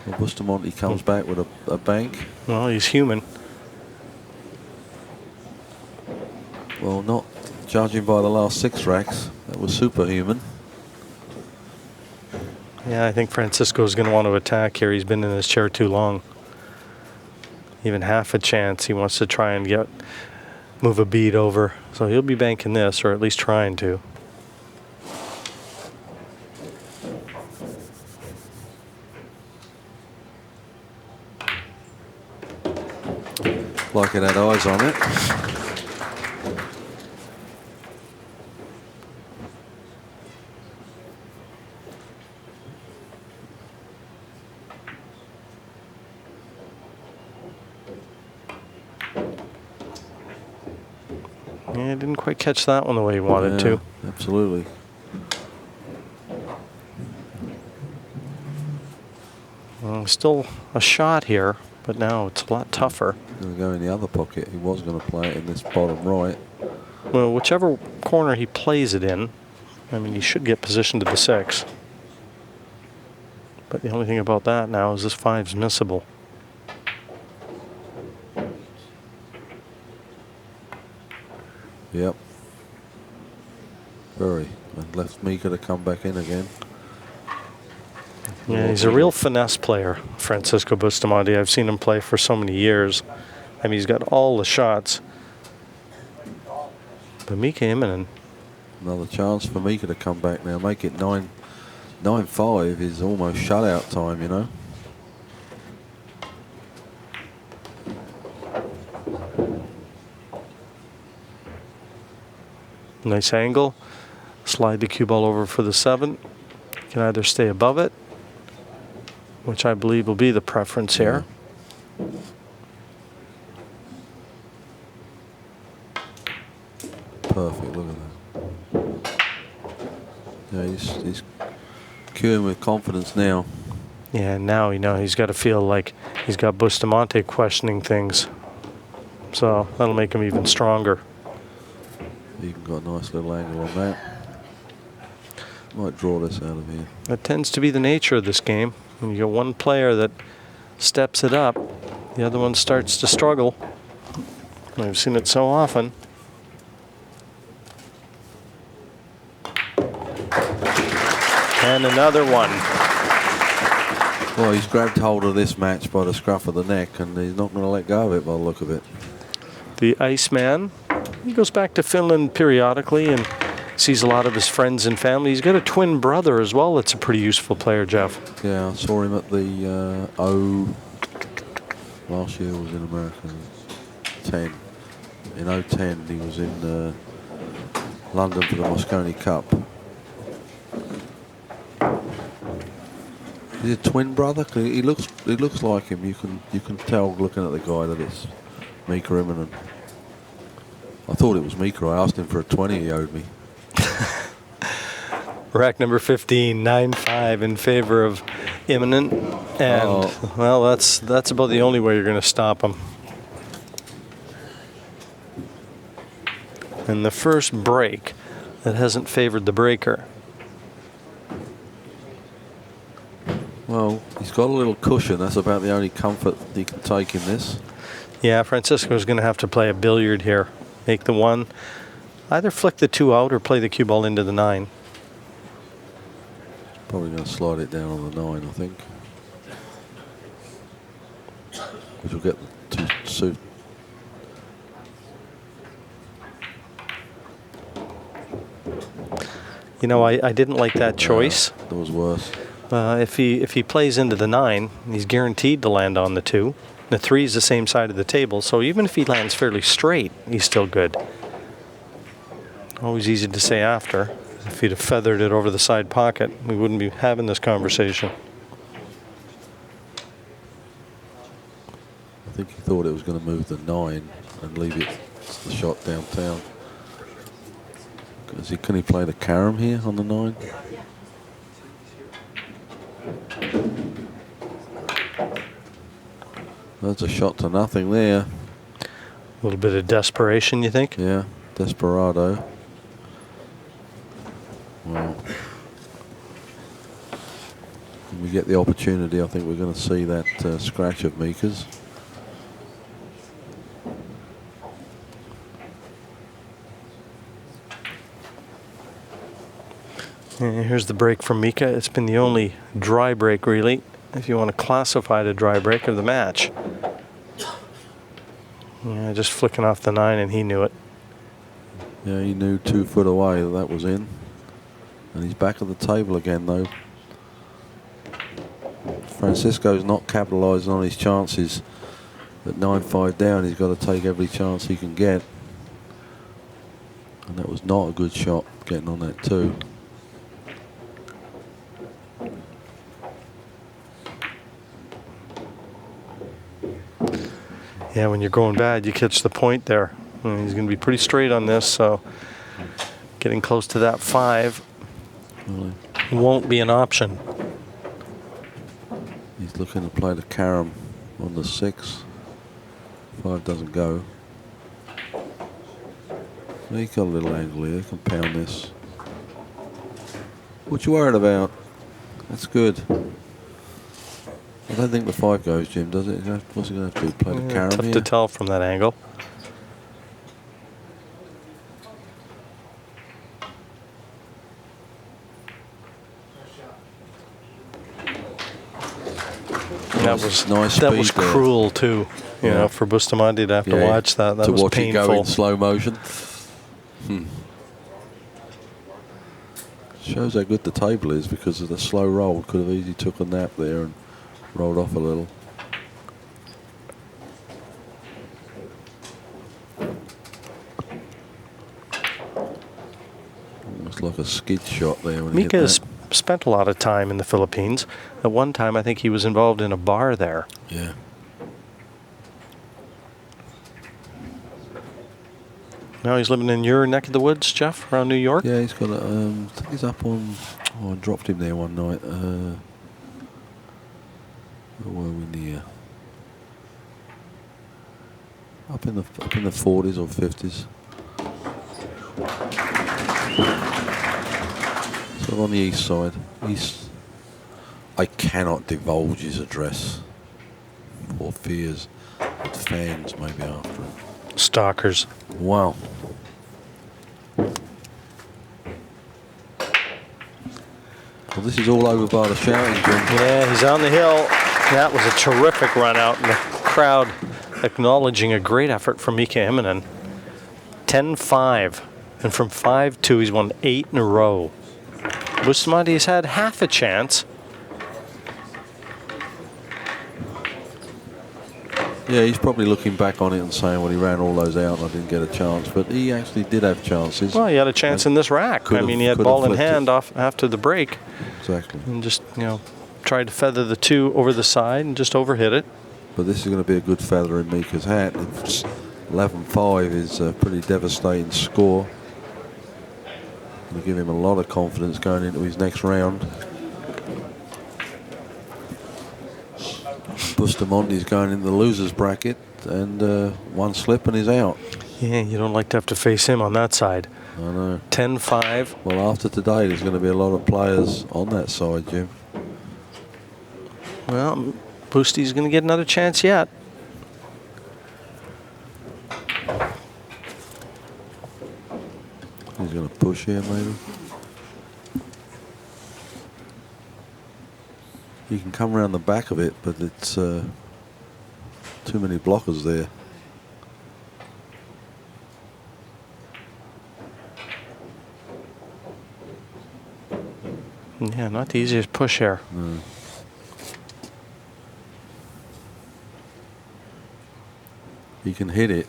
Well, Bustamante comes back with a bank. Well, he's human. Well, not judging by the last 6 racks. That was superhuman. Yeah, I think Francisco's going to want to attack here. He's been in his chair too long. even half a chance. He wants to try and move a bead over. So he'll be banking this, or at least trying to. Like it had eyes on it. Yeah, didn't quite catch that one the way he wanted to. Absolutely. Still a shot here, but now it's a lot tougher. Going to go in the other pocket. He was going to play it in this bottom right. Well, whichever corner he plays it in, I mean, he should get positioned to the 6. But the only thing about that now is this 5's missable. Yep. Very. And left Mika to come back in again. Yeah, he's a real finesse player, Francisco Bustamante. I've seen him play for so many years. I mean, he's got all the shots. But Mika Immonen. Another chance for Mika to come back now. Make it 9-5 is almost shutout time, you know. Nice angle. Slide the cue ball over for the 7. You can either stay above it, which I believe will be the preference here. Perfect, look at that. Yeah, he's cueing with confidence now. Yeah, now he's got to feel like he's got Bustamante questioning things. So that'll make him even stronger. Even got a nice little angle on that. Might draw this out of here. That tends to be the nature of this game. When you get one player that steps it up, the other one starts to struggle. I've seen it so often. And another one. Well, he's grabbed hold of this match by the scruff of the neck, and he's not going to let go of it by the look of it. The Iceman, he goes back to Finland periodically and sees a lot of his friends and family. He's got a twin brother as well that's a pretty useful player, Geoff. Yeah, I saw him at the last year was in America, 10. In 010 he was in London for the Moscone Cup. Is he a twin brother? 'Cause he looks like him. You can tell looking at the guy that it's Mika Immonen. I thought it was Mika. I asked him for a 20 he owed me. Rack number 15, 9-5 in favor of Immonen. And, well, that's about the only way you're going to stop him. And the first break that hasn't favored the breaker. Well, he's got a little cushion. That's about the only comfort he can take in this. Yeah, Francisco's going to have to play a billiard here. Make the 1. Either flick the 2 out or play the cue ball into the 9. Probably going to slide it down on the 9, I think. Which will get the 2 suit. You know, I didn't like that choice. There was worse. If he plays into the 9, he's guaranteed to land on the 2. The 3 is the same side of the table, so even if he lands fairly straight, he's still good. Always easy to say after. If he'd have feathered it over the side pocket, we wouldn't be having this conversation. I think he thought it was going to move the 9 and leave it the shot downtown. Can he play the carom here on the 9? That's a shot to nothing there. A little bit of desperation, you think? Yeah, desperado. Well, when we get the opportunity, I think we're going to see that scratch of Mika's. And here's the break from Mika. It's been the only dry break, really, if you want to classify it a dry break of the match. Yeah, just flicking off the 9, and he knew it. Yeah, he knew 2 foot away that was in. And he's back at the table again, though. Francisco's not capitalising on his chances. At 9-5 down, he's got to take every chance he can get. And that was not a good shot, getting on that 2. Yeah, when you're going bad, you catch the point there. And he's going to be pretty straight on this, so getting close to that 5 won't be an option. He's looking to play the carom on the 6. 5 doesn't go. He's got a little angle here. He can pound this. What you worried about? That's good. I don't think the 5 goes, Jim, does it? What's he going to have to do? Play the carom Tough here? to tell from that angle. That was nice. That was speed there. cruel too. You know, for Bustamante to have to watch that. That to was watch painful. it go in slow motion. Shows how good the table is because of the slow roll. Could have easily took a nap there and rolled off a little. Almost like a skid shot there. When Mika he hit has that. spent a lot of time in the Philippines. At one time, I think he was involved in a bar there. Yeah. Now he's living in your neck of the woods, Geoff, around New York? Yeah, he's got a, I think he's up on, I dropped him there one night. Where were we near? Up in the 40s or 50s. Sort of on the east side. I cannot divulge his address for fears that fans may be after him. Stalkers. Wow. Well, this is all over by the shouting, Jim. Yeah, he's on the hill. That was a terrific run out, and the crowd acknowledging a great effort from Mika Immonen. 10-5, and from 5-2, he's won 8 in a row. Bustamante's had half a chance. Yeah, he's probably looking back on it and saying, well, he ran all those out and I didn't get a chance. But he actually did have chances. Well, he had a chance in this rack. I mean, he had ball in hand off after the break. Exactly. And just, tried to feather the 2 over the side and just overhit it. But this is going to be a good feather in Mika's hat. 11-5 is a pretty devastating score. Going to give him a lot of confidence going into his next round. Bustamante's going in the loser's bracket, and one slip and he's out. Yeah, you don't like to have to face him on that side. I know. 10-5. Well, after today, there's going to be a lot of players on that side, Jim. Well, Boosty's going to get another chance yet. He's going to push here, maybe. You can come around the back of it, but it's too many blockers there. Yeah, not the easiest push here. No. He can hit it.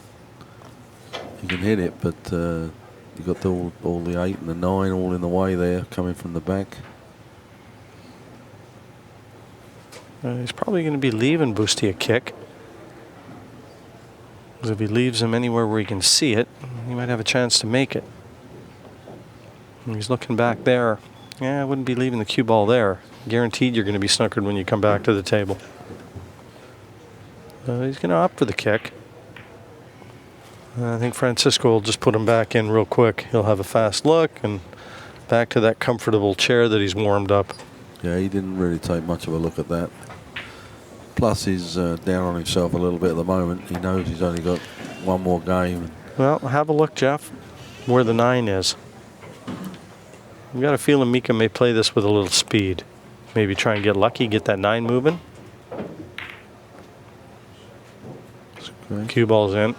He can hit it, but you've got all the 8 and the 9 all in the way there, coming from the back. He's probably going to be leaving Boosty a kick. Because if he leaves him anywhere where he can see it, he might have a chance to make it. And he's looking back there. Yeah, I wouldn't be leaving the cue ball there. Guaranteed you're going to be snookered when you come back to the table. He's going to opt for the kick. I think Francisco will just put him back in real quick. He'll have a fast look and back to that comfortable chair that he's warmed up. Yeah, he didn't really take much of a look at that. Plus, he's down on himself a little bit at the moment. He knows he's only got one more game. Well, have a look, Geoff, where the 9 is. I've got a feeling Mika may play this with a little speed. Maybe try and get lucky, get that 9 moving. Okay. Cue ball's in.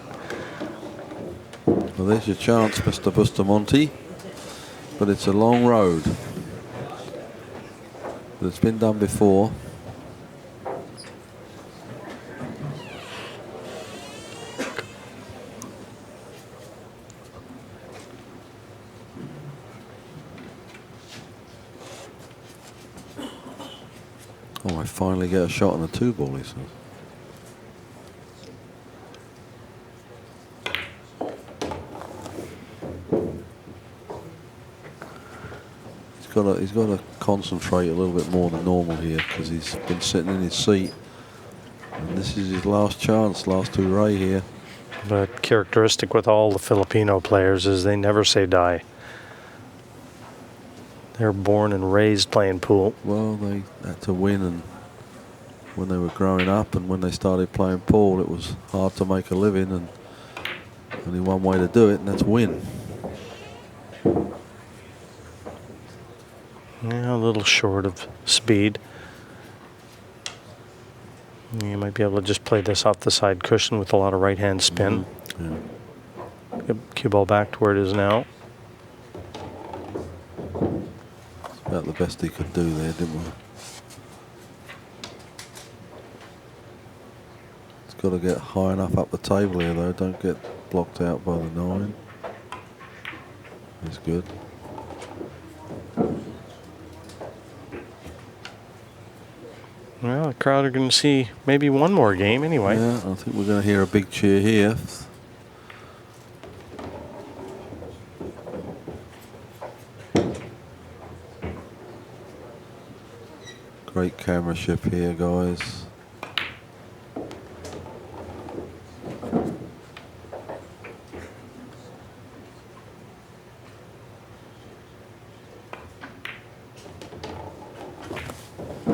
Well, there's your chance, Mr. Bustamante. But it's a long road. But it's been done before. Oh, I finally get a shot on the 2-ball, he says. He's got to concentrate a little bit more than normal here because he's been sitting in his seat. And this is his last chance, last hooray here. But characteristic with all the Filipino players is they never say die. They're born and raised playing pool. Well, they had to win, and when they were growing up and when they started playing pool, it was hard to make a living, and only one way to do it, and that's win. Yeah, a little short of speed. You might be able to just play this off the side cushion with a lot of right-hand spin. Yeah. Get cue ball back to where it is now. It's about the best he could do there, didn't we? It's got to get high enough up the table here, though. Don't get blocked out by the 9. That's good. Well, the crowd are going to see maybe one more game anyway. Yeah, I think we're going to hear a big cheer here. Great cameramanship here, guys.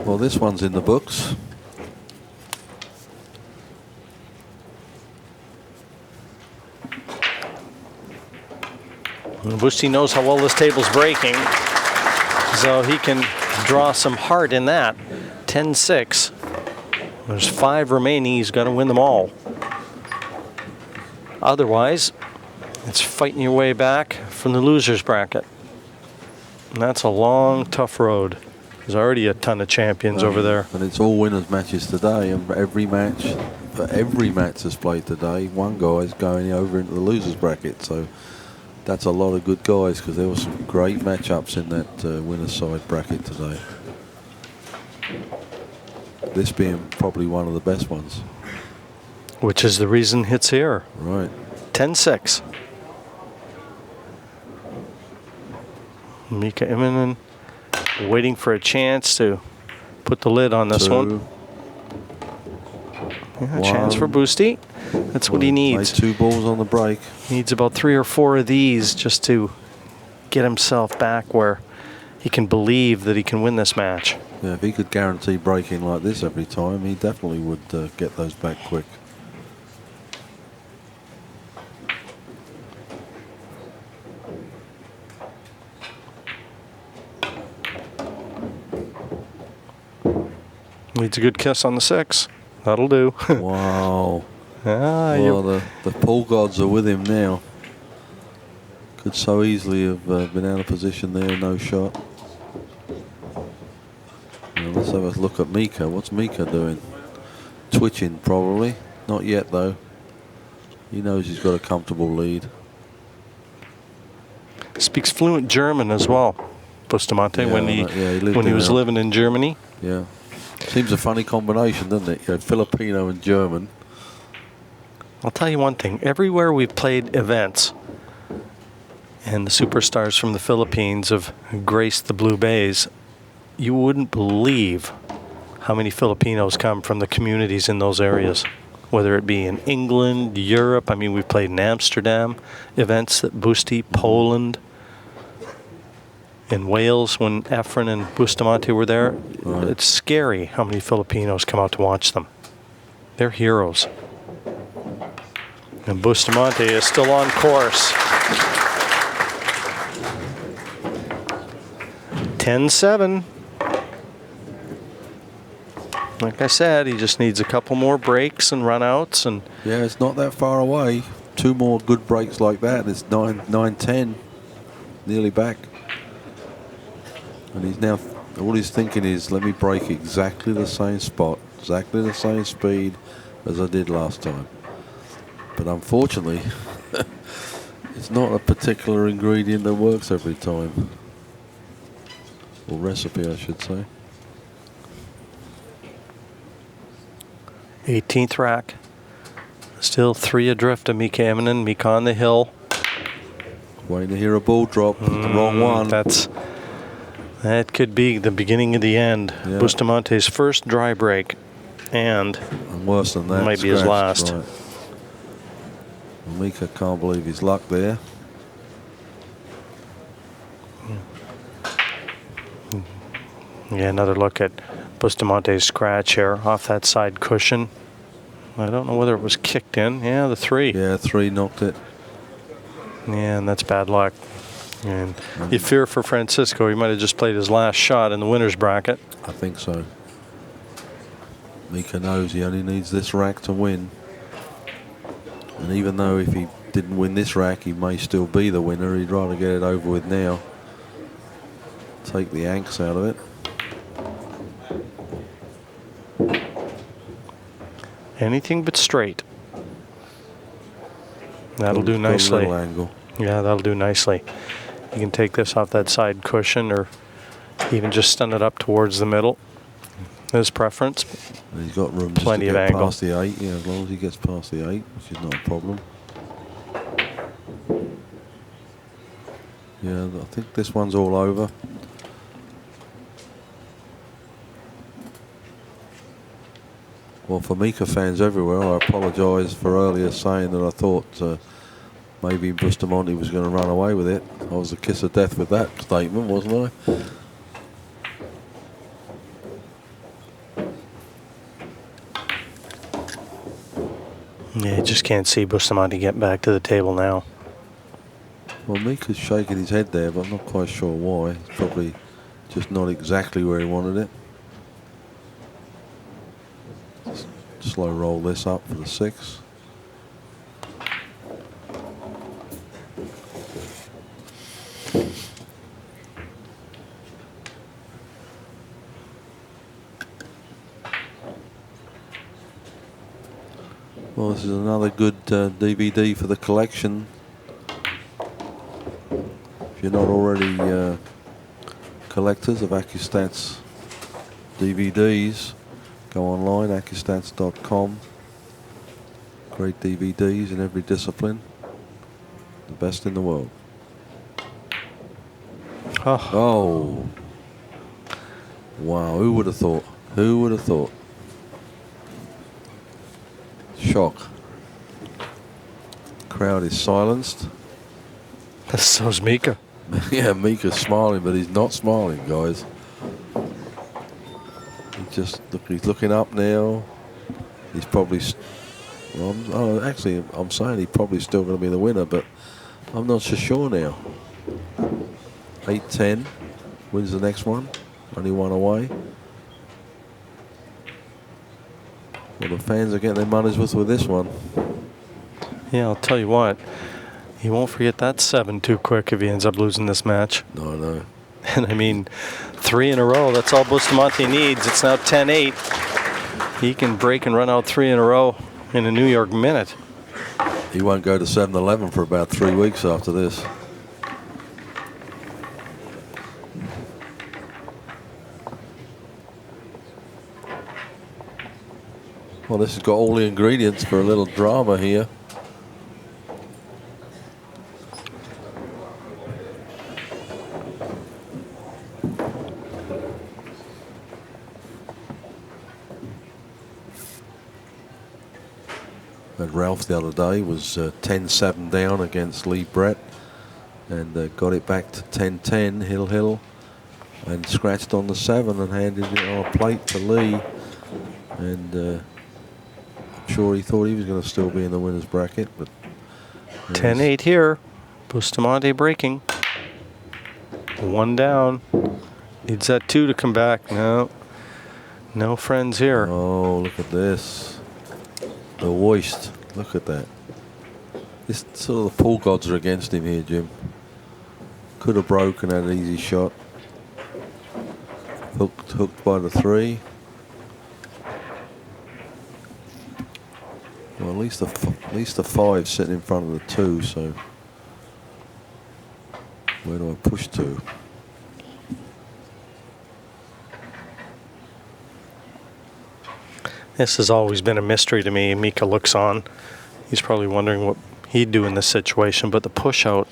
Well, this one's in the books. Busti knows how well this table's breaking, so he can draw some heart in that. 10-6. There's 5 remaining. He's got to win them all. Otherwise, it's fighting your way back from the loser's bracket. And that's a long, tough road. There's already a ton of champions over there. And it's all winners matches today, and for every match that's played today, one guy's going over into the losers bracket. So that's a lot of good guys, because there were some great matchups in that winners side bracket today. This being probably one of the best ones. Which is the reason it's here. Right. 10-6. Mika Immonen waiting for a chance to put the lid on this 2. one. Yeah, a chance for Busti. That's what he needs. 2 balls on the break. He needs about 3 or 4 of these just to get himself back where he can believe that he can win this match. Yeah, if he could guarantee breaking like this every time, he definitely would get those back quick. Needs a good kiss on the 6. That'll do. Wow. Well, the pool gods are with him now. Could so easily have been out of position there, no shot. Now let's have a look at Mika. What's Mika doing? Twitching probably. Not yet though. He knows he's got a comfortable lead. Speaks fluent German as well, Bustamante, Yeah, when he was living in Germany. Yeah. Seems a funny combination, doesn't it? You know, Filipino and German. I'll tell you one thing. Everywhere we've played events, and the superstars from the Philippines have graced the Blue Bays, you wouldn't believe how many Filipinos come from the communities in those areas, whether it be in England, Europe. I mean, we've played in Amsterdam, events at Busti, Poland, in Wales when Efren and Bustamante were there. Right. It's scary how many Filipinos come out to watch them. They're heroes. And Bustamante is still on course. 10-7. Like I said, he just needs a couple more breaks and run-outs. And yeah, it's not that far away. 2 more good breaks like that. It's 9-10, nearly back. And he's now, all he's thinking is, let me break exactly the same spot, exactly the same speed as I did last time. But unfortunately, it's not a particular ingredient that works every time. Or recipe, I should say. 18th rack. Still 3 adrift of Mika Immonen. Mika on the hill. Waiting to hear a ball drop. The wrong one. That could be the beginning of the end. Yeah. Bustamante's first dry break. And worse than that, might be his last. Right. Well, Mika can't believe his luck there. Yeah, another look at Bustamante's scratch here off that side cushion. I don't know whether it was kicked in. Yeah, the 3. Yeah, 3 knocked it. Yeah, and that's bad luck. And you fear for Francisco. He might have just played his last shot in the winner's bracket. I think so. Mika knows he only needs this rack to win. And even though if he didn't win this rack, he may still be the winner, he'd rather get it over with now. Take the angst out of it. Anything but straight. That'll do nicely. Got a little angle. Yeah, that'll do nicely. You can take this off that side cushion or even just stun it up towards the middle. His preference. And he's got room Plenty just of to get angle. past the 8. Yeah, as long as he gets past the 8, which is not a problem. Yeah, I think this one's all over. Well, for Mika fans everywhere, I apologise for earlier saying that I thought maybe Bustamante was going to run away with it. I was a kiss of death with that statement, wasn't I? Yeah, you just can't see Bustamante getting back to the table now. Well, Mika's shaking his head there, but I'm not quite sure why. It's probably just not exactly where he wanted it. Just slow roll this up for the 6. Well, this is another good DVD for the collection. If you're not already collectors of ACCUSTATS DVDs, go online, ACCUSTATS.com. Great DVDs in every discipline. The best in the world. Oh. Wow, who would have thought? Who would have thought? Shock. Crowd is silenced. So's Mika. Yeah, Mika's smiling, but he's not smiling, guys. He's looking up now. He's probably. I'm saying he's probably still going to be the winner, but I'm not so sure now. 8-10 wins the next one. Only one away. Well, the fans are getting their money's worth with this one. Yeah, I'll tell you what. He won't forget that 7 too quick if he ends up losing this match. No, I know. And I mean, 3 in a row, that's all Bustamante needs. It's now 10-8. He can break and run out 3 in a row in a New York minute. He won't go to 7-11 for about 3 weeks after this. Well, this has got all the ingredients for a little drama here. And Ralph the other day was 10-7 down against Lee Brett and got it back to 10-10, Hill, and scratched on the 7 and handed it on a plate to Lee. And I'm sure he thought he was going to still be in the winner's bracket. But 10-8 here. Bustamante breaking. 1 down. Needs that 2 to come back. No. No friends here. Oh, look at this. The waist. Look at that. This sort of the pool gods are against him here, Jim. Could have broken, had an easy shot. Hooked by the 3. Well, at least the 5 sitting in front of the 2. So where do I push to? This has always been a mystery to me. Mika looks on. He's probably wondering what he'd do in this situation, but the push out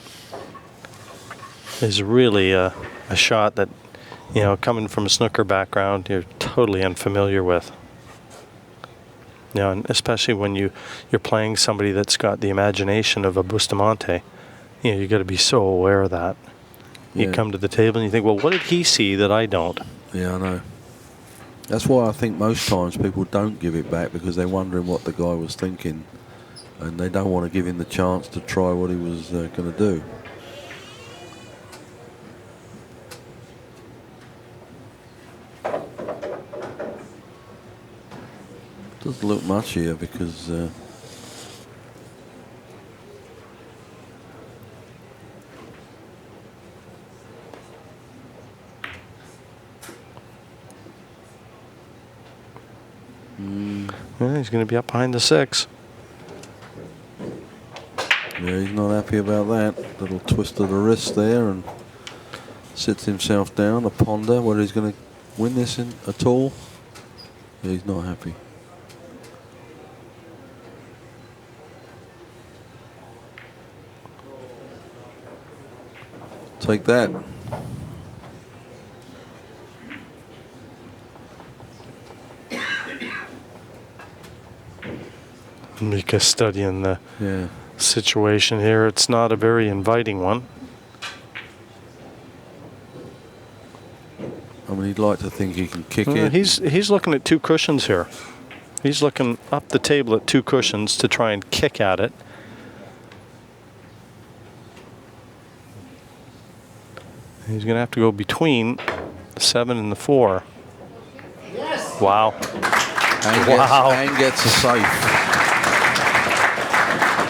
is really a shot that, you know, coming from a snooker background, you're totally unfamiliar with. You know, and especially when you're playing somebody that's got the imagination of a Bustamante, you know, you got to be so aware of that. You come to the table and you think, well, what did he see that I don't? Yeah, I know. That's why I think most times people don't give it back, because they're wondering what the guy was thinking, and they don't want to give him the chance to try what he was going to do. Doesn't look much here because Yeah, he's going to be up behind the 6. yeah, he's not happy about that. Little twist of the wrist there, and sits himself down to ponder whether he's going to win this at all. Yeah, he's not happy. Take that. Mika studying the situation here. It's not a very inviting one. I mean, he'd like to think he can kick it. He's looking at 2 cushions here. He's looking up the table at 2 cushions to try and kick at it. He's going to have to go between the 7 and the 4. Yes. Wow. And gets a safe.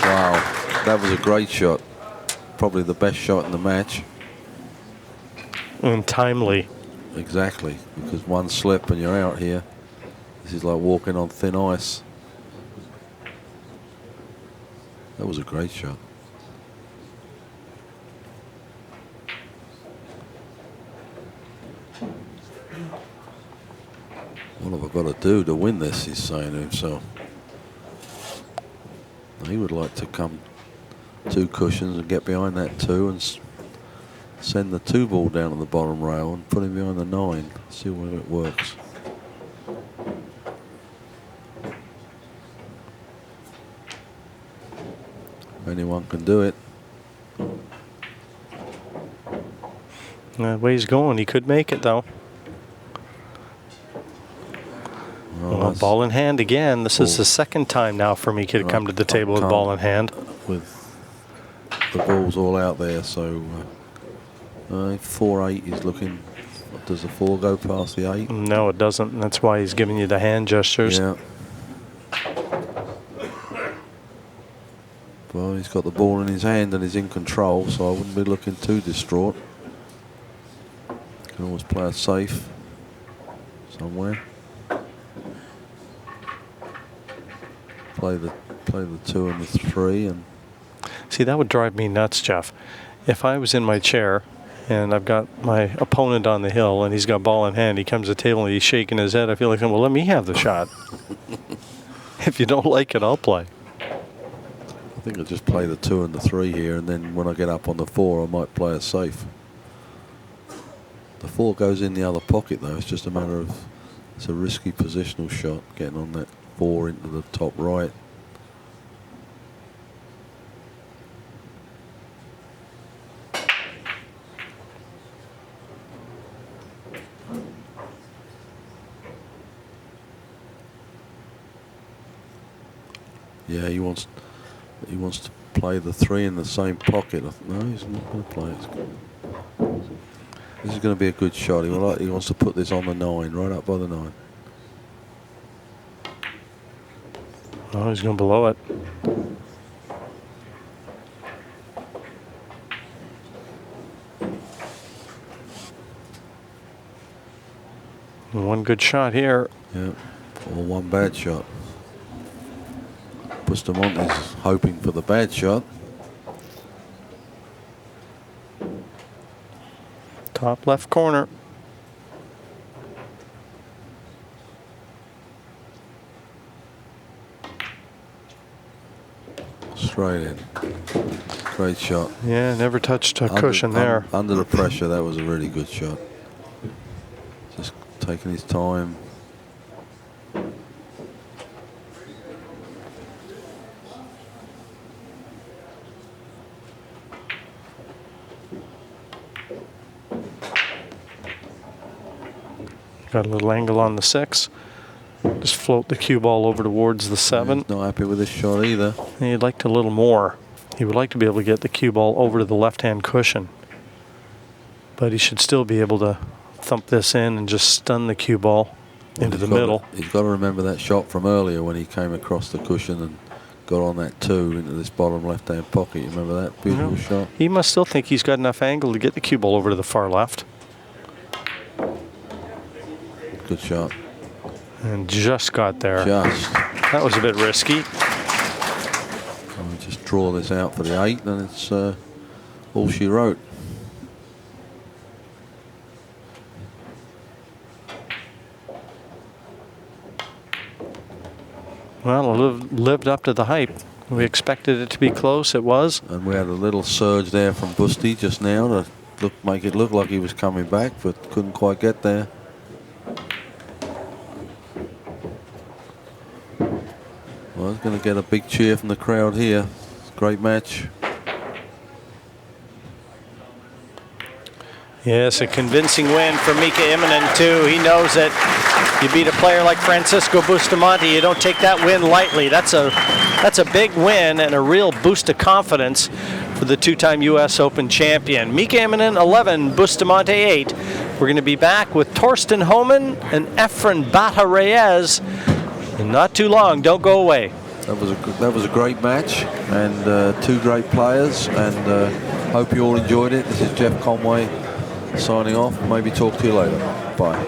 Wow, that was a great shot. Probably the best shot in the match. And timely. Exactly, because one slip and you're out here. This is like walking on thin ice. That was a great shot. What have I got to do to win this, he's saying to himself. He would like to come 2 cushions and get behind that 2 and send the 2 ball down to the bottom rail and put him behind the 9. See whether it works. Anyone can do it. The way he's going, he could make it though. Well, ball in hand again. This is the 2nd time now for Mika to come to the table with ball in hand. With the balls all out there, so 4-8 is looking. Does the 4 go past the 8? No, it doesn't. And that's why he's giving you the hand gestures. Yeah. Well, he's got the ball in his hand and he's in control, so I wouldn't be looking too distraught. Can always play it safe somewhere. Play the 2 and the 3, and see, that would drive me nuts, Geoff. If I was in my chair and I've got my opponent on the hill and he's got ball in hand, he comes to the table and he's shaking his head, I feel like, well, let me have the shot. If you don't like it, I'll play. I think I'll just play the 2 and the 3 here, and then when I get up on the 4, I might play it safe. The 4 goes in the other pocket though. It's just a matter of, it's a risky positional shot, getting on that 4 into the top right. Yeah, he wants to play the 3 in the same pocket. No, he's not going to play it. This is going to be a good shot. He wants to put this on the 9, right up by the 9. Oh, he's going to blow it. One good shot here. Yeah, or one bad shot. Bustamante's hoping for the bad shot. Top left corner. Straight in. Great shot. Yeah, never touched a cushion there. Under the pressure, that was a really good shot. Just taking his time. Got a little angle on the 6. Just float the cue ball over towards the 7. He's not happy with this shot either. He'd like a little more. He would like to be able to get the cue ball over to the left-hand cushion. But he should still be able to thump this in and just stun the cue ball into the middle. He's got to remember that shot from earlier when he came across the cushion and got on that 2 into this bottom left-hand pocket. You remember that beautiful shot? He must still think he's got enough angle to get the cue ball over to the far left. Good shot. And just got there. Just. That was a bit risky. We just draw this out for the 8, and it's all she wrote. Well, it lived up to the hype. We expected it to be close. It was. And we had a little surge there from Busty just now to make it look like he was coming back, but couldn't quite get there. Well, he's going to get a big cheer from the crowd here. Great match. Yes, a convincing win for Mika Immonen, too. He knows that you beat a player like Francisco Bustamante, you don't take that win lightly. That's a big win and a real boost of confidence for the two-time U.S. Open champion. Mika Immonen, 11, Bustamante, 8. We're going to be back with Torsten Homan and Efren Bata Reyes in not too long. Don't go away. That was a great match, and 2 great players, and hope you all enjoyed it. This is Geoff Conway signing off. Maybe talk to you later. Bye.